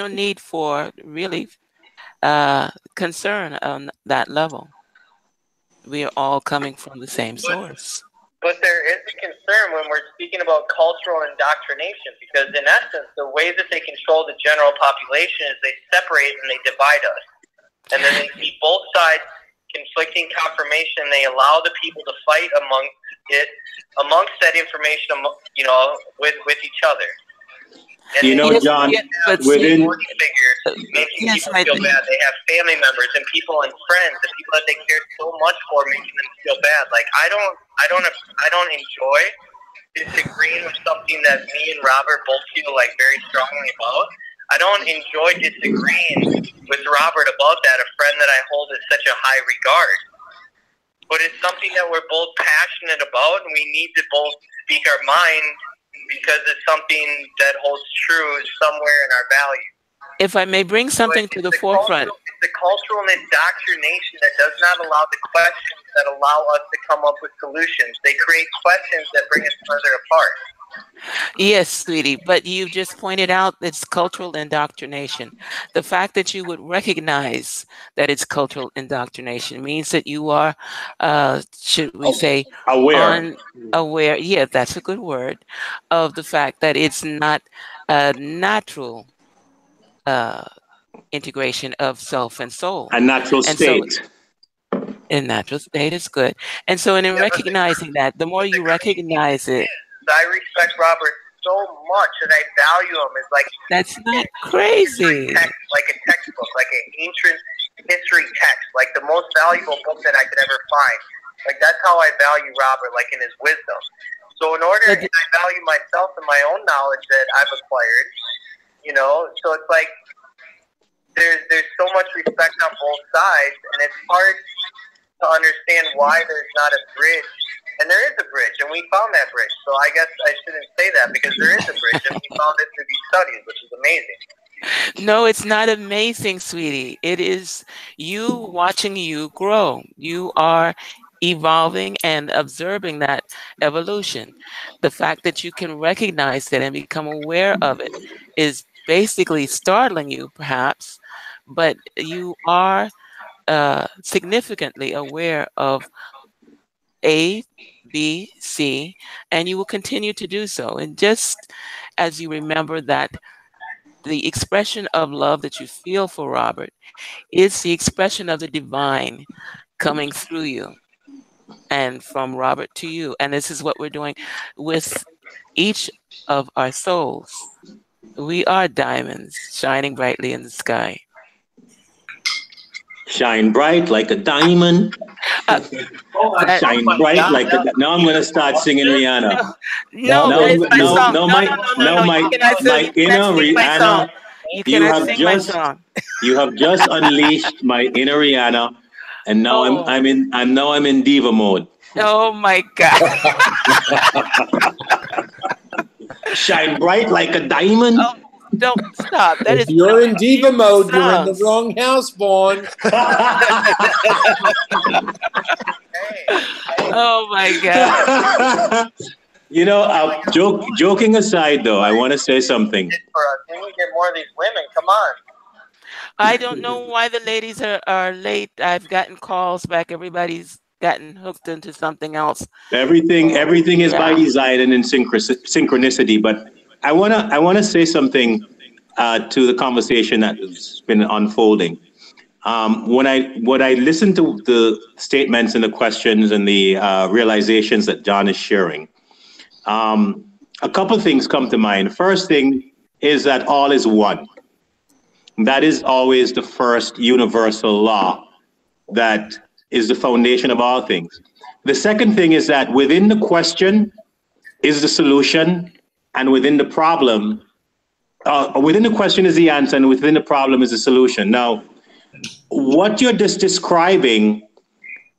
need for really concern on that level. We are all coming from the same source. But there is a concern when we're speaking about cultural indoctrination, because in essence, the way that they control the general population is they separate and they divide us. And then they keep both sides conflicting confirmation. They allow the people to fight amongst that information, with each other. And John, within figures making people feel bad. They have family members and people and friends and people that they care so much for, making them feel bad. Like I don't enjoy disagreeing with something that me and Robert both feel like very strongly about. I don't enjoy disagreeing with Robert about that, a friend that I hold in such a high regard. But it's something that we're both passionate about, and we need to both speak our mind, because it's something that holds true somewhere in our values. If I may bring something to the forefront. It's the cultural indoctrination that does not allow the questions that allow us to come up with solutions. They create questions that bring us further apart. Yes, sweetie, but you just pointed out it's cultural indoctrination. The fact that you would recognize that it's cultural indoctrination means that you are, should we say, aware. Yeah, that's a good word, of the fact that it's not a natural integration of self and soul. A natural state. In natural state is good. And so in recognizing that, the more you recognize it, I respect Robert so much, and I value him as like that's not crazy. Like a textbook, like an ancient history text, like the most valuable book that I could ever find. Like that's how I value Robert, like in his wisdom. So in order, I value myself and my own knowledge that I've acquired. So it's like there's so much respect on both sides, and it's hard to understand why there's not a bridge. And there is a bridge, and we found that bridge. So I guess I shouldn't say that, because there is a bridge, and we found it through these studies, which is amazing. No, it's not amazing, sweetie. It is you watching you grow. You are evolving and observing that evolution. The fact that you can recognize it and become aware of it is basically startling you, perhaps, but you are significantly aware of A, B, C, and you will continue to do so. And just as you remember that the expression of love that you feel for Robert is the expression of the divine coming through you and from Robert to you. And this is what we're doing with each of our souls. We are diamonds shining brightly in the sky. Shine bright like a diamond. Uh, that, Shine bright like a. Now I'm gonna start singing Rihanna. no, Now, that is my now, song. now, No, no, no, no, no. You cannot sing. my You cannot inner sing my song. Rihanna. You You cannot have sing my just, song. you have just unleashed my inner Rihanna, and now Oh, I'm in diva mode. oh my God. Shine bright like a diamond. Oh, don't stop. That If is one you're of in my diva beautiful mode, you're in the songs. wrong house, Vaughn. Oh my God. You know, joking aside, though, I want to say something. For us, we need to get more of these women. Come on. I don't know why the ladies are late. I've gotten calls back. Everybody's gotten hooked into something else. So, Everything is by yeah. design and in synchronicity. But I wanna say something to the conversation that has been unfolding. When I listen to the statements and the questions and the realizations that John is sharing, a couple of things come to mind. First thing is that all is one. That is always the first universal law that is the foundation of all things. The second thing is that within the question is the solution, and within the problem, within the question is the answer, and within the problem is the solution. Now, what you're just describing,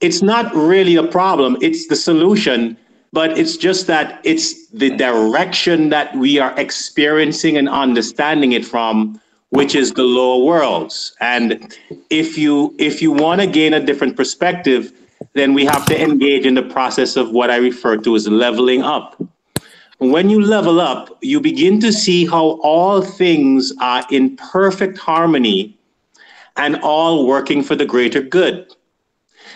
it's not really a problem, it's the solution, but it's just that it's the direction that we are experiencing and understanding it from, which is the lower worlds. And if you want to gain a different perspective, then we have to engage in the process of what I refer to as leveling up. When you level up, you begin to see how all things are in perfect harmony and all working for the greater good.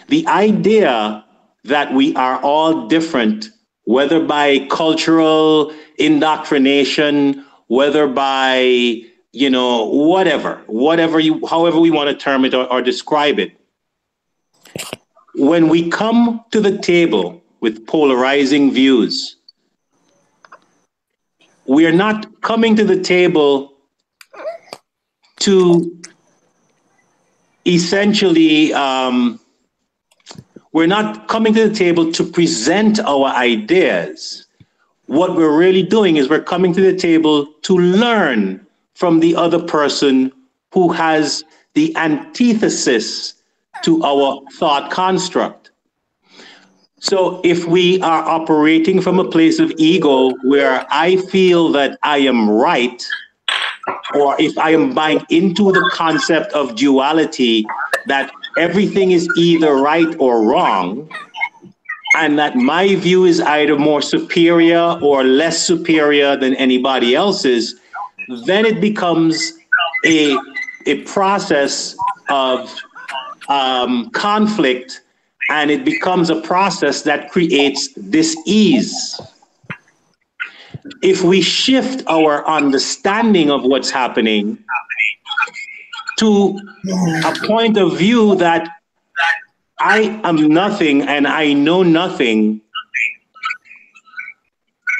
The idea that we are all different, whether by cultural indoctrination, whether by, you know, however we want to term it or describe it. When we come to the table with polarizing views, we are not coming to the table to essentially, we're not coming to the table to present our ideas. What we're really doing is we're coming to the table to learn from the other person who has the antithesis to our thought construct. So if we are operating from a place of ego where I feel that I am right, or if I am buying into the concept of duality, that everything is either right or wrong, and that my view is either more superior or less superior than anybody else's, then it becomes a process of conflict, and it becomes a process that creates dis-ease. If we shift our understanding of what's happening to a point of view that I am nothing and I know nothing,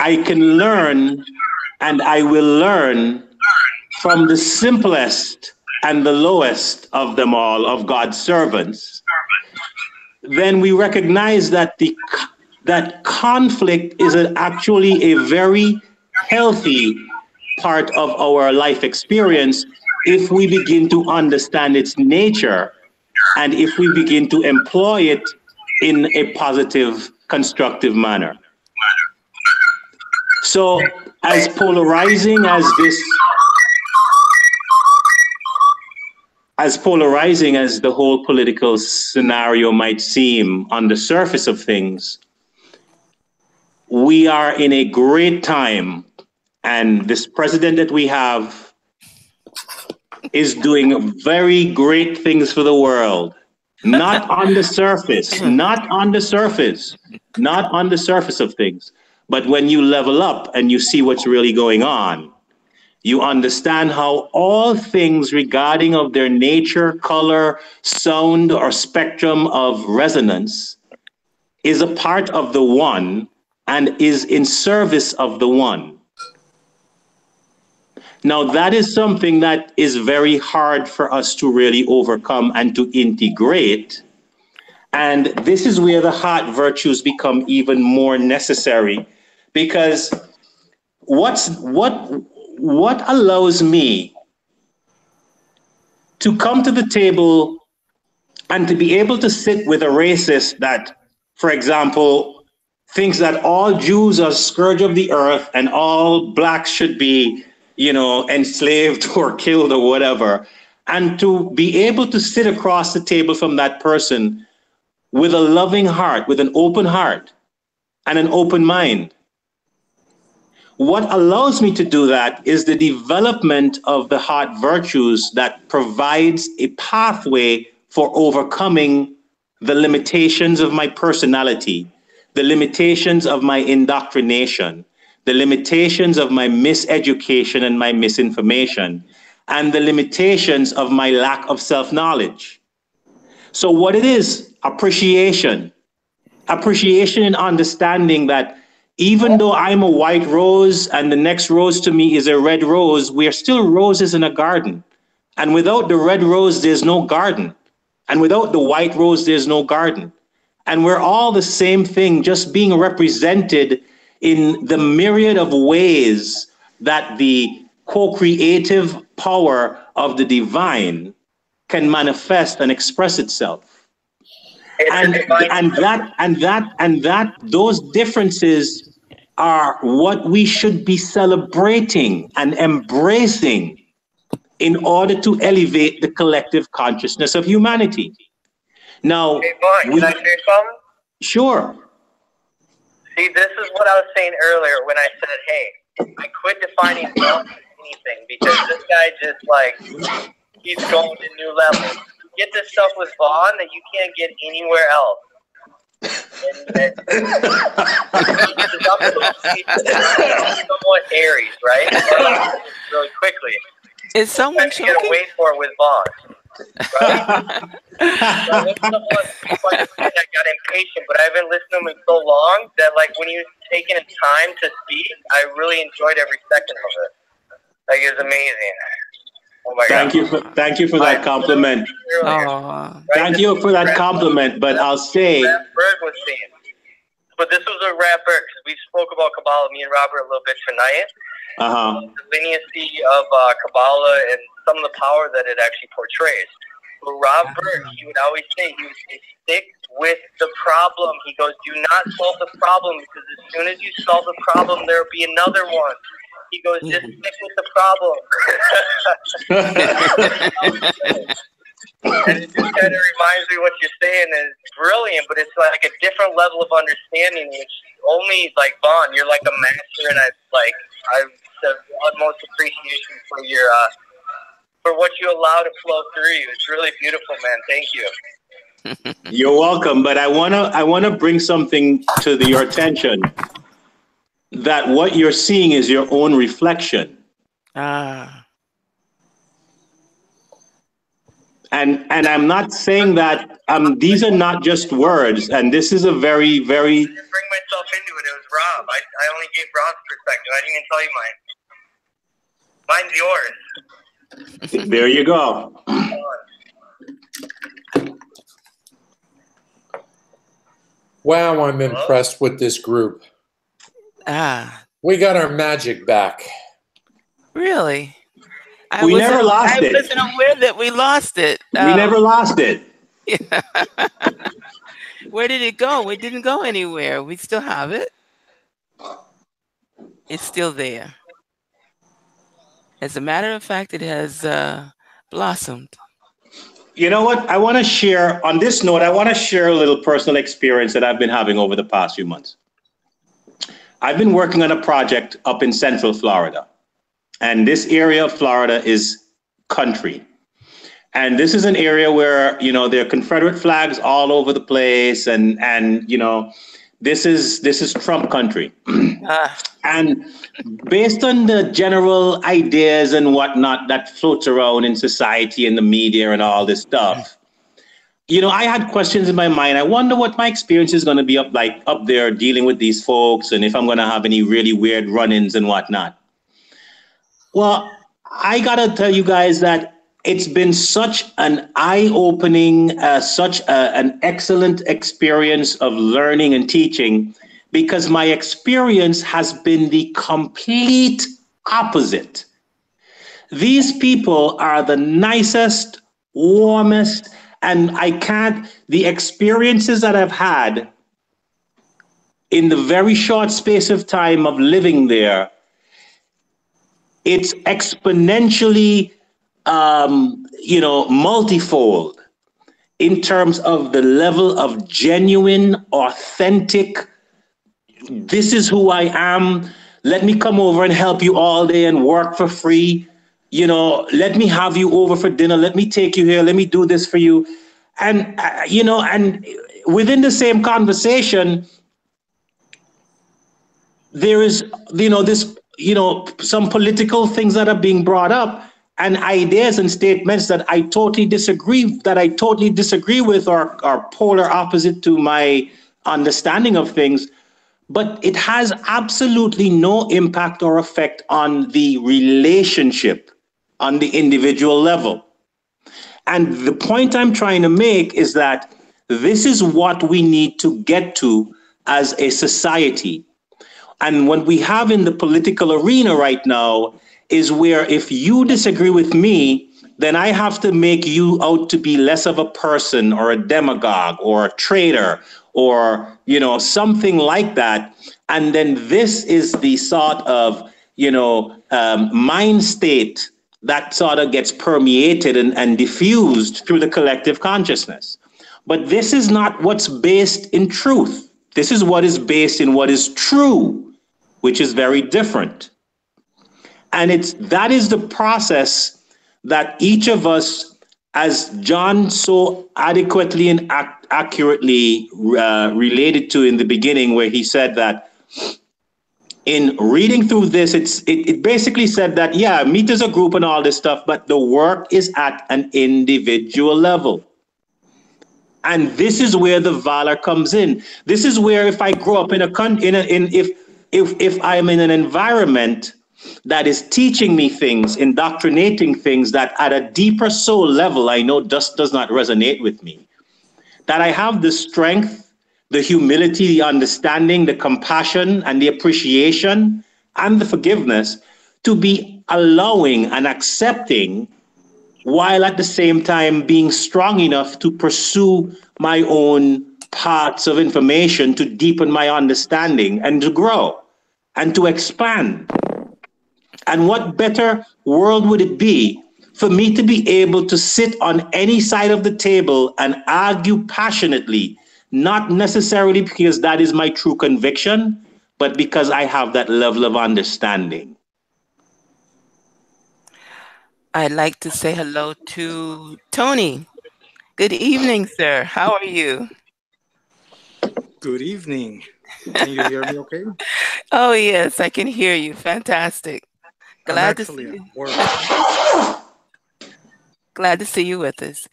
I can learn and I will learn from the simplest and the lowest of them all, of God's servants, then we recognize that that conflict is actually a very healthy part of our life experience if we begin to understand its nature and if we begin to employ it in a positive, constructive manner. So as polarizing as this as polarizing as the whole political scenario might seem on the surface of things, we are in a great time, and this president that we have is doing very great things for the world. Not on the surface, not on the surface, not on the surface of things. But when you level up and you see what's really going on, you understand how all things regarding of their nature, color, sound, or spectrum of resonance is a part of the one and is in service of the one. Now, that is something that is very hard for us to really overcome and to integrate. And this is where the heart virtues become even more necessary, because what allows me to come to the table and to be able to sit with a racist that, for example, thinks that all Jews are scourge of the earth and all blacks should be, enslaved or killed or whatever, and to be able to sit across the table from that person with a loving heart, with an open heart and an open mind. What allows me to do that is the development of the heart virtues that provides a pathway for overcoming the limitations of my personality, the limitations of my indoctrination, the limitations of my miseducation and my misinformation, and the limitations of my lack of self-knowledge. So what it is, appreciation and understanding that even though I'm a white rose and the next rose to me is a red rose, we are still roses in a garden. And without the red rose, there's no garden. And without the white rose, there's no garden. And we're all the same thing, just being represented in the myriad of ways that the co-creative power of the divine can manifest and express itself. Those differences are what we should be celebrating and embracing in order to elevate the collective consciousness of humanity. Now, hey, Vaughn, can I say something? Sure. See, this is what I was saying earlier when I said, hey, I quit defining Vaughn as anything because this guy just he's going to new levels. Get this stuff with Vaughn that you can't get anywhere else. And I'm somewhat Aries, right? Really quickly. Is someone choking? You gotta wait for it with Vaughn. Right? I got impatient, but I've been listening to him so long that when he was taking his time to speak, I really enjoyed every second of it. It was amazing. Oh my God. Thank you for that compliment. Thank you for that compliment, but I'll say. Berg was saying, but this was a rap Berg because we spoke about Kabbalah, me and Robert, a little bit tonight. The leniency of Kabbalah and some of the power that it actually portrays. But Rob Berg, he would always say, stick with the problem. He goes, do not solve the problem because as soon as you solve the problem, there will be another one. He goes, just stick with the problem. And it just kind of reminds me what you're saying is brilliant, but it's like a different level of understanding, which only Vaughn, you're like a master, and I've the utmost appreciation for your for what you allow to flow through you. It's really beautiful, man. Thank you. You're welcome, but I wanna bring something to your attention. That what you're seeing is your own reflection. And I'm not saying that these are not just words, and this is a very, very. I didn't bring myself into it. It was Rob. I only gave Rob's perspective. I didn't even tell you mine. Mine's yours. There you go. Wow, I'm impressed with this group. We got our magic back. Really? We never lost it. I wasn't aware that we lost it. We never lost it. Where did it go? It didn't go anywhere. We still have it. It's still there. As a matter of fact, it has blossomed. You know what? I want to share on this note. I want to share a little personal experience that I've been having over the past few months. I've been working on a project up in Central Florida, and this area of Florida is country. And this is an area where, there are Confederate flags all over the place, and this is Trump country. Ah, And based on the general ideas and whatnot that floats around in society and the media and all this stuff, I had questions in my mind. I wonder what my experience is going to be up there dealing with these folks, and if I'm going to have any really weird run-ins and whatnot. Well, I gotta tell you guys that it's been such an eye-opening, an excellent experience of learning and teaching, because my experience has been the complete opposite. These people are the nicest, warmest, and the experiences that I've had in the very short space of time of living there, it's exponentially, multifold in terms of the level of genuine, authentic, this is who I am. Let me come over and help you all day and work for free. Let me have you over for dinner. Let me take you here. Let me do this for you. And, and within the same conversation, there is, some political things that are being brought up, and ideas and statements that I totally disagree with, or are polar opposite to my understanding of things. But it has absolutely no impact or effect on the relationship on the individual level. And the point I'm trying to make is that this is what we need to get to as a society. And what we have in the political arena right now is where if you disagree with me, then I have to make you out to be less of a person or a demagogue or a traitor or, something like that. And then this is the sort of, mind state that sort of gets permeated and diffused through the collective consciousness. But this is not what's based in truth. This is what is based in what is true, which is very different. And that is the process that each of us, as John so adequately and accurately related to in the beginning, where he said that in reading through this, it basically said that, yeah, meet as a group and all this stuff, but the work is at an individual level. And this is where the valor comes in. This is where if I grow up if I'm in an environment that is teaching me things, indoctrinating things that at a deeper soul level, I know just does not resonate with me, that I have the strength, the humility, the understanding, the compassion, and the appreciation, and the forgiveness to be allowing and accepting, while at the same time being strong enough to pursue my own parts of information to deepen my understanding and to grow and to expand. And what better world would it be for me to be able to sit on any side of the table and argue passionately, not necessarily because that is my true conviction, but because I have that level of understanding. I'd like to say hello to Tony. Good evening, sir. How are you? Good evening. Can you hear me okay? Oh, yes, I can hear you. Fantastic. I'm Glad to see actually at you. work. Glad to see you with us.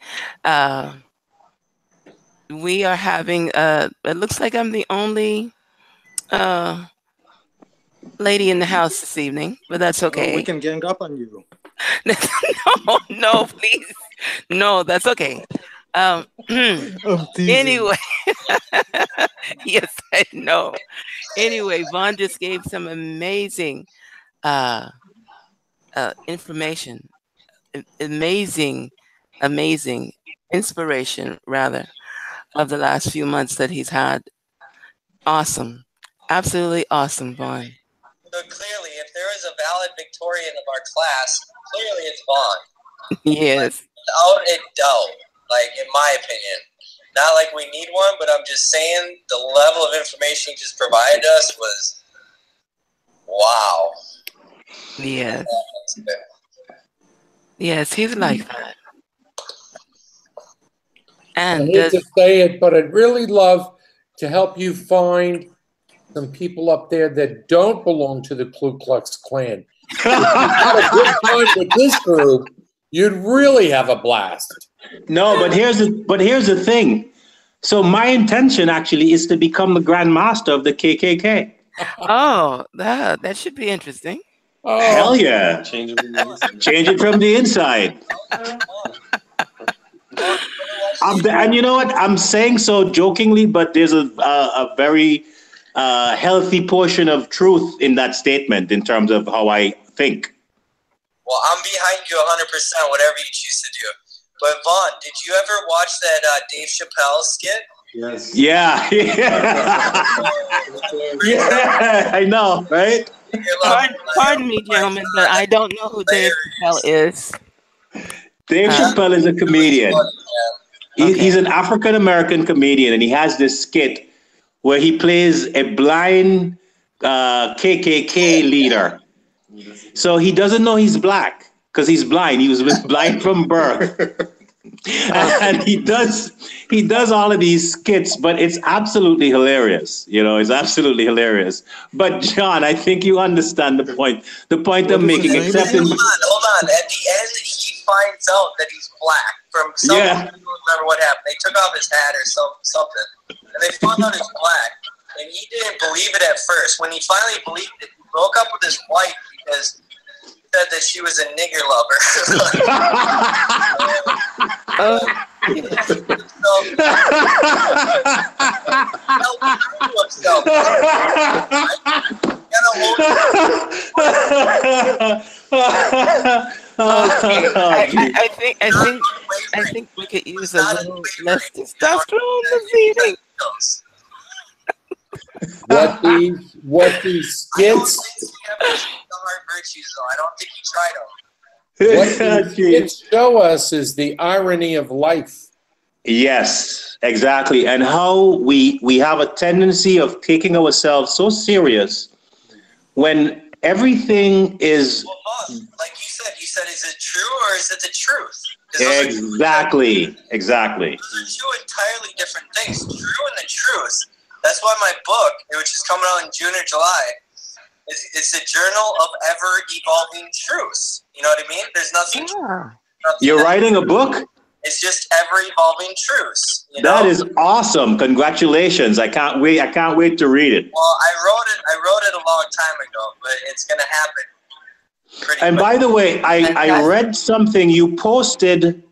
We are having, it looks like I'm the only lady in the house this evening, but that's Well, we okay. can gang up on you. No, please. No, that's okay. I'm teasing. Anyway, yes, I know. Anyway, Vaughn just gave some amazing information, amazing inspiration, rather, of the last few months that he's had. Awesome. Absolutely awesome, Vaughn. So clearly, if there is a valid Victorian of our class, clearly it's Vaughn. Yes. Without a doubt. like, in my opinion. Not like we need one, but I'm just saying the level of information he just provided us was wow. Yes. Yes, he's like that. I And hate to say it, but I'd really love to help you find some people up there that don't belong to the Ku Klux Klan. If you had a good time with this group, you'd really have a blast. No, but here's the thing. So my intention actually is to become the Grand Master of the KKK. oh, that should be interesting. Oh, Hell yeah. Change it from the inside. Change it from the inside. And you know what? I'm saying so jokingly, but there's a very healthy portion of truth in that statement in terms of how I think. Well, I'm behind you 100%, whatever you choose to do. But Vaughn, did you ever watch that Dave Chappelle skit? Yes. Yeah. Yeah, I know, right? Pardon me, gentlemen, but I don't know who Dave Chappelle is. Dave Chappelle is a comedian. He's an African American comedian, and he has this skit where he plays a blind KKK leader. So he doesn't know he's black because he's blind. He was blind from birth. And he does all of these skits, but it's absolutely hilarious. You know, it's absolutely hilarious. But John, I think you understand the point. The point I'm making, except Hold on. At the end, he finds out that he's black from someone. I don't remember what happened. They took off his hat or something, and they found out he's black. And he didn't believe it at first. When he finally believed it, he broke up with his wife because he said that she was a nigger lover. I think we could use a little less testosterone this evening. What these skits? I don't think he tried them. What these skits show us is the irony of life. Yes, exactly. And how we have a tendency of taking ourselves so serious when everything is... Well, like you said, is it true or is it the truth? Exactly. Those are two entirely different things. True and the truth. That's why my book, which is coming out in June or July, it's a journal of ever-evolving truths. You know what I mean? There's nothing... You're writing a book? It's just ever-evolving truths. You know? That is awesome. Congratulations. I can't wait to read it. Well, I wrote it a long time ago, but it's going to happen. And by the way, I read something. You posted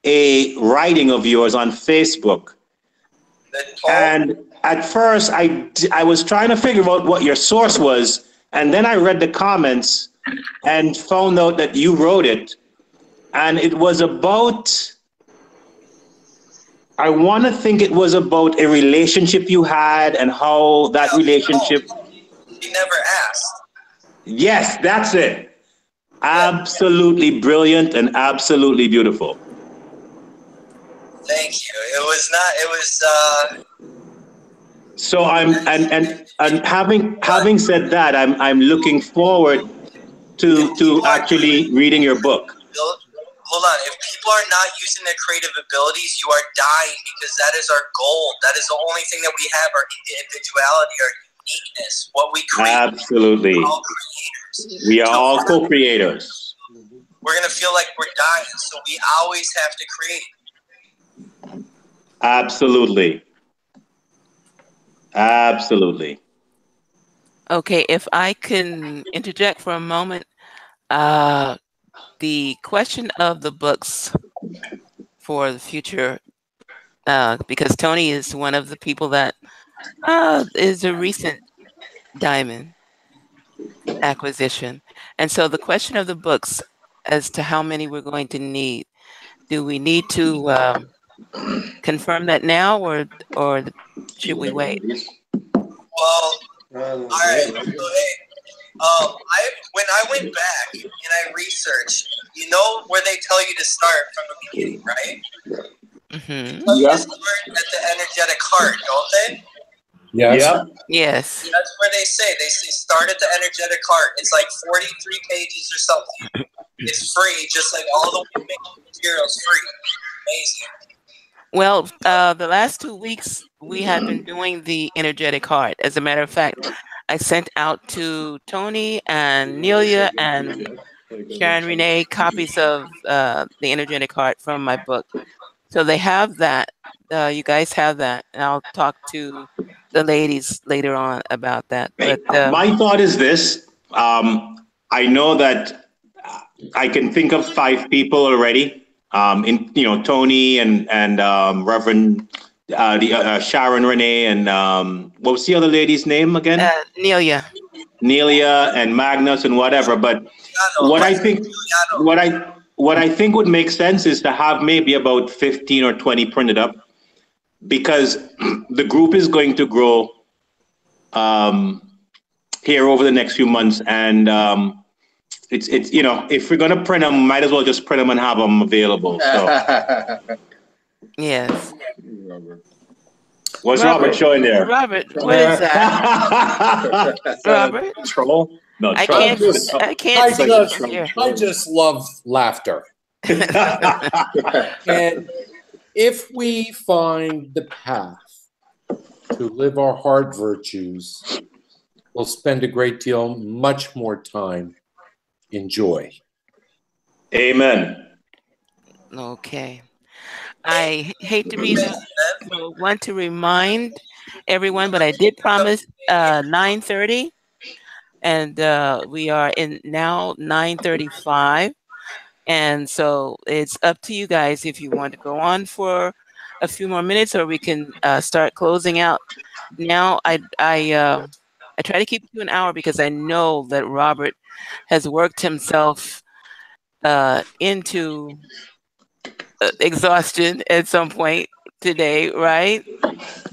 a writing of yours on Facebook. And at first, I was trying to figure out what your source was. And then I read the comments and found out that you wrote it. And it was about... I want to think it was about a relationship you had and how that relationship... You never asked. Yes, that's it. Absolutely brilliant and absolutely beautiful. Thank you. It was... So I'm having said that, I'm looking forward to actually reading your book. Hold on. If people are not using their creative abilities, you are dying because that is our goal. That is the only thing that we have, our individuality, our uniqueness, what we create. Absolutely. We're all creators. We are all co-creators. We're going to feel like we're dying, so we always have to create. Absolutely. Absolutely. Okay, if I can interject for a moment, the question of the books for the future, because Tony is one of the people that is a recent diamond acquisition. And so the question of the books as to how many we're going to need, do we need to confirm that now or should we wait? Well, all right. So, hey, when I went back and I researched, you know where they tell you to start from the beginning, right? Mm-hmm. Yeah. Start at the energetic heart, don't they? Yes. Yeah. Yes. That's where they say start at the energetic heart. It's like 43 pages or something. It's free, just like all the materials free. Amazing. Well, the last 2 weeks we had been doing the energetic heart. As a matter of fact, I sent out to Tony and Nelia and Sharon Renee copies of the energetic heart from my book. So they have that. You guys have that, and I'll talk to the ladies later on about that. Hey, But my thought is this. I know that I can think of 5 people already. Tony and Reverend Sharon Renee and what was the other lady's name again? Nelia. Nelia and Magnus and whatever. But what I think would make sense is to have maybe about 15 or 20 printed up, because the group is going to grow here over the next few months, and it's if we're gonna print them, might as well just print them and have them available. So. Yes. What's Robert showing there? Robert, what is that? Robert? Troll? No, I troll. can't see it from here. I just love laughter. And if we find the path to live our heart virtues, we'll spend a great deal, much more time in joy. Amen. Okay. I hate to be the one to remind everyone, but I did promise 9:30, and we are in now 9:35, and so it's up to you guys if you want to go on for a few more minutes, or we can start closing out. Now I try to keep it to an hour because I know that Robert has worked himself into exhaustion at some point today, right?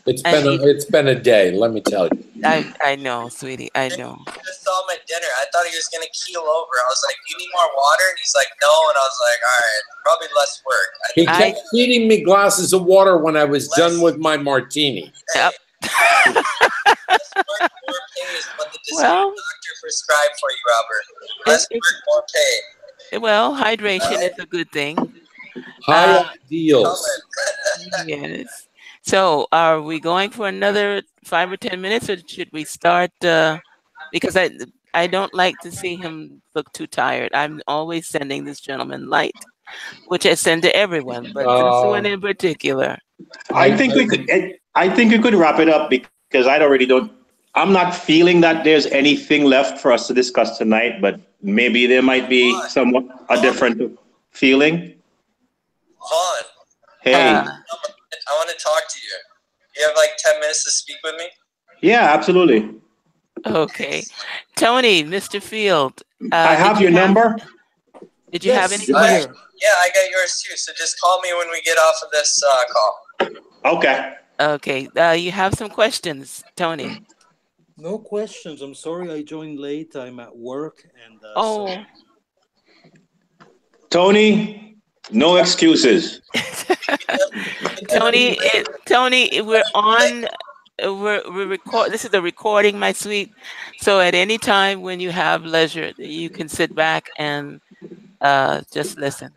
It's been a day, let me tell you. I know, sweetie. I know. I just saw him at dinner. I thought he was gonna keel over. I was like, "Do you need more water?" And he's like, "No." And I was like, "All right, probably less work." He kept feeding me glasses of water when I was done with my martini. Yep. Well, doctor prescribed for you, Robert. Less work, more pay. Well, hydration is a good thing. High ideals. Yes. So, are we going for another 5 or 10 minutes, or should we start? Because I don't like to see him look too tired. I'm always sending this gentleman light, which I send to everyone, but this one in particular. I think we could wrap it up, because I'm not feeling that there's anything left for us to discuss tonight, but maybe there might be somewhat a different feeling. Vaughn. Hey. I want to talk to you. You have like 10 minutes to speak with me? Yeah, absolutely. Okay. Tony, Mr. Field. I have your number. Did you have any Yeah, questions? I got yours too. So just call me when we get off of this call. Okay. Okay. You have some questions, Tony. No questions. I'm sorry I joined late. I'm at work. And Tony, no excuses. Tony, we're on. We're record. This is a recording, my sweet. So at any time when you have leisure, you can sit back and just listen.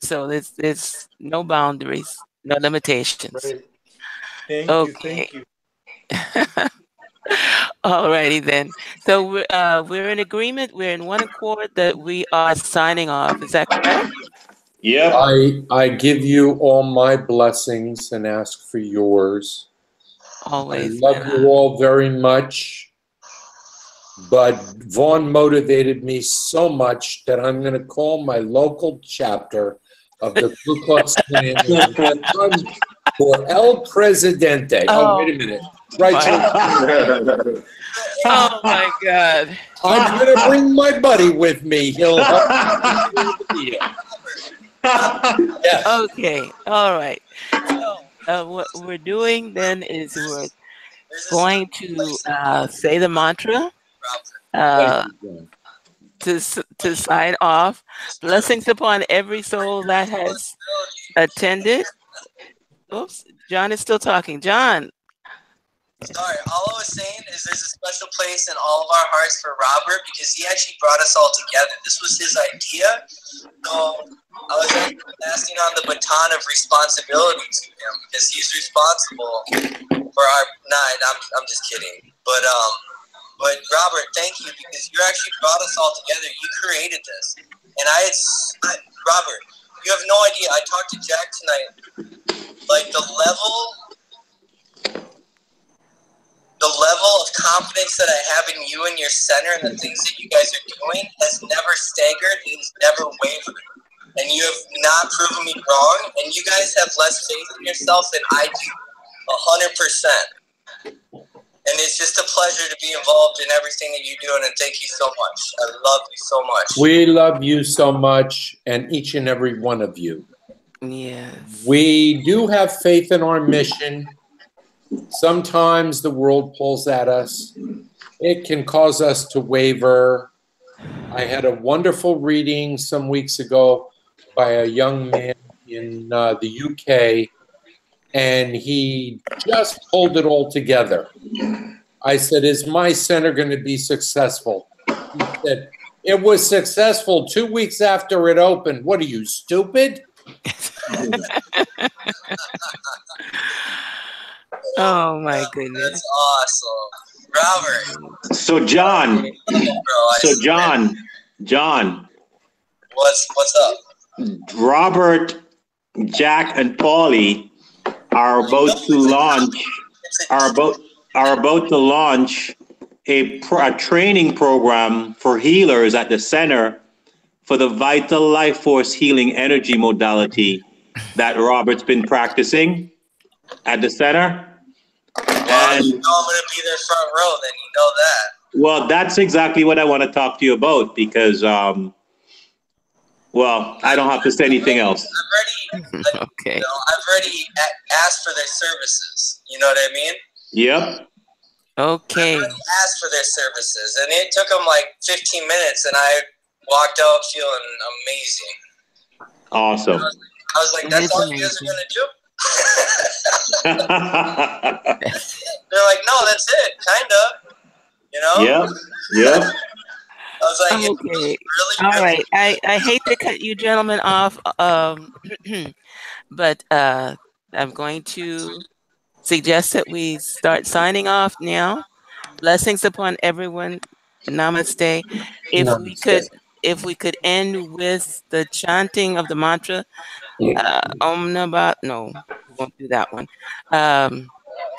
So there's no boundaries, no limitations. Great. Thank you. Alrighty then. So we're in agreement. We're in one accord that we are signing off. Is that correct? Yeah. I give you all my blessings and ask for yours. Always. I love you all very much. But Vaughn motivated me so much that I'm going to call my local chapter of the Ku Klux Klan and run for El Presidente. Oh, wait a minute. Right. Oh my God. I'm going to bring my buddy with me. He'll help me. Yes. Okay. All right. So what we're doing then is we're going to say the mantra to sign off. Blessings upon every soul that has attended Oops, John is still talking. John. Sorry, all I was saying is there's a special place in all of our hearts for Robert because he actually brought us all together. This was his idea. So I was passing on the baton of responsibility to him because he's responsible for our night. I'm just kidding. But Robert, thank you because you actually brought us all together. You created this. And Robert, you have no idea. I talked to Jack tonight. Like the level of confidence that I have in you and your center and the things that you guys are doing has never staggered. It has never wavered. And you have not proven me wrong. And you guys have less faith in yourself than I do. 100%. And it's just a pleasure to be involved in everything that you're doing. And thank you so much. I love you so much. We love you so much, and each and every one of you. Yes. We do have faith in our mission. Sometimes the world pulls at us. It can cause us to waver. I had a wonderful reading some weeks ago by a young man in the UK, and he just pulled it all together. I said, is my center going to be successful? He said, it was successful 2 weeks after it opened. What are you, stupid? Oh my goodness. That's awesome. Robert. So John, John. What's up? Robert, Jack, and Paulie are about to launch a training program for healers at the center for the vital life force healing energy modality that Robert's been practicing at the center. Well, you know I'm going to be there front row, then you know that. Well, that's exactly what I want to talk to you about because, well, I don't have to say anything else. Okay. I've already asked for their services. You know what I mean? Yep. Okay. I already asked for their services, and it took them like 15 minutes, and I walked out feeling amazing. Awesome. I was like, that's all you guys are going to do? They're like, no, that's it, kind of. You know? Yep. I was like, okay. Really all right. I hate to cut you gentlemen off, but I'm going to suggest that we start signing off now. Blessings upon everyone. Namaste. If we could end with the chanting of the mantra, Om Namah. No, we won't do that one.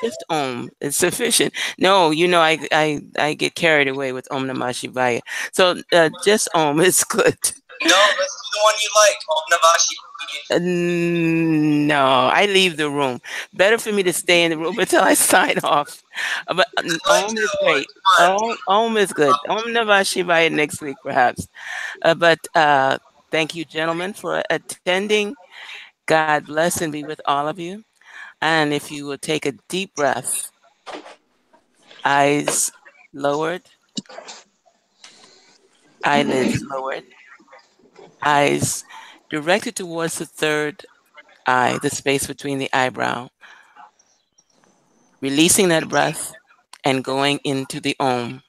Just Om is sufficient. No, I get carried away with Om Namah Shivaya. So just Om is good. No, let's do the one you like, Om Namah Shivaya. No, I leave the room. Better for me to stay in the room until I sign off. But Om is great. Om is good. Om Namah Shivaya next week, perhaps. But thank you, gentlemen, for attending. God bless and be with all of you. And if you will take a deep breath, eyes lowered, eyelids lowered, eyes directed towards the third eye, the space between the eyebrow, releasing that breath and going into the Om.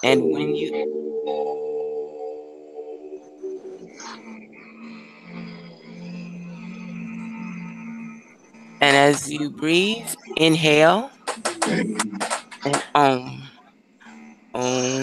And when you and as you breathe, inhale and Om. Om.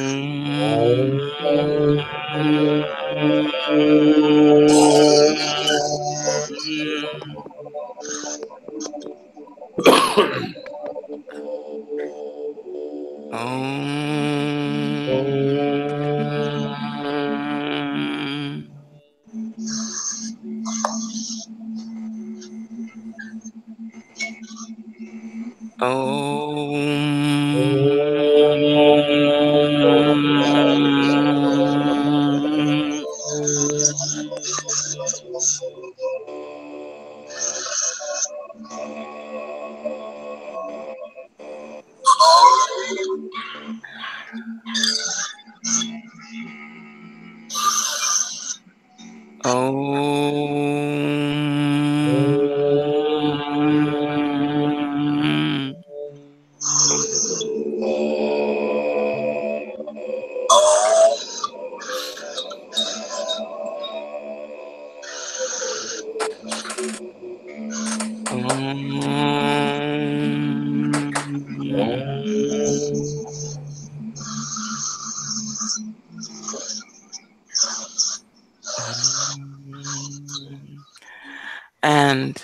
And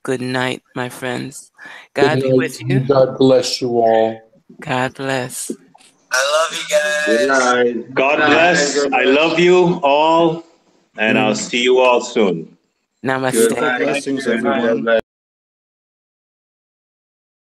good night, my friends. Good God be night with to you. you. God bless you all. God bless. I love you Good guys. night. God bless. I love you all, and I'll see you all soon. Namaste. Beautiful blessings, everyone.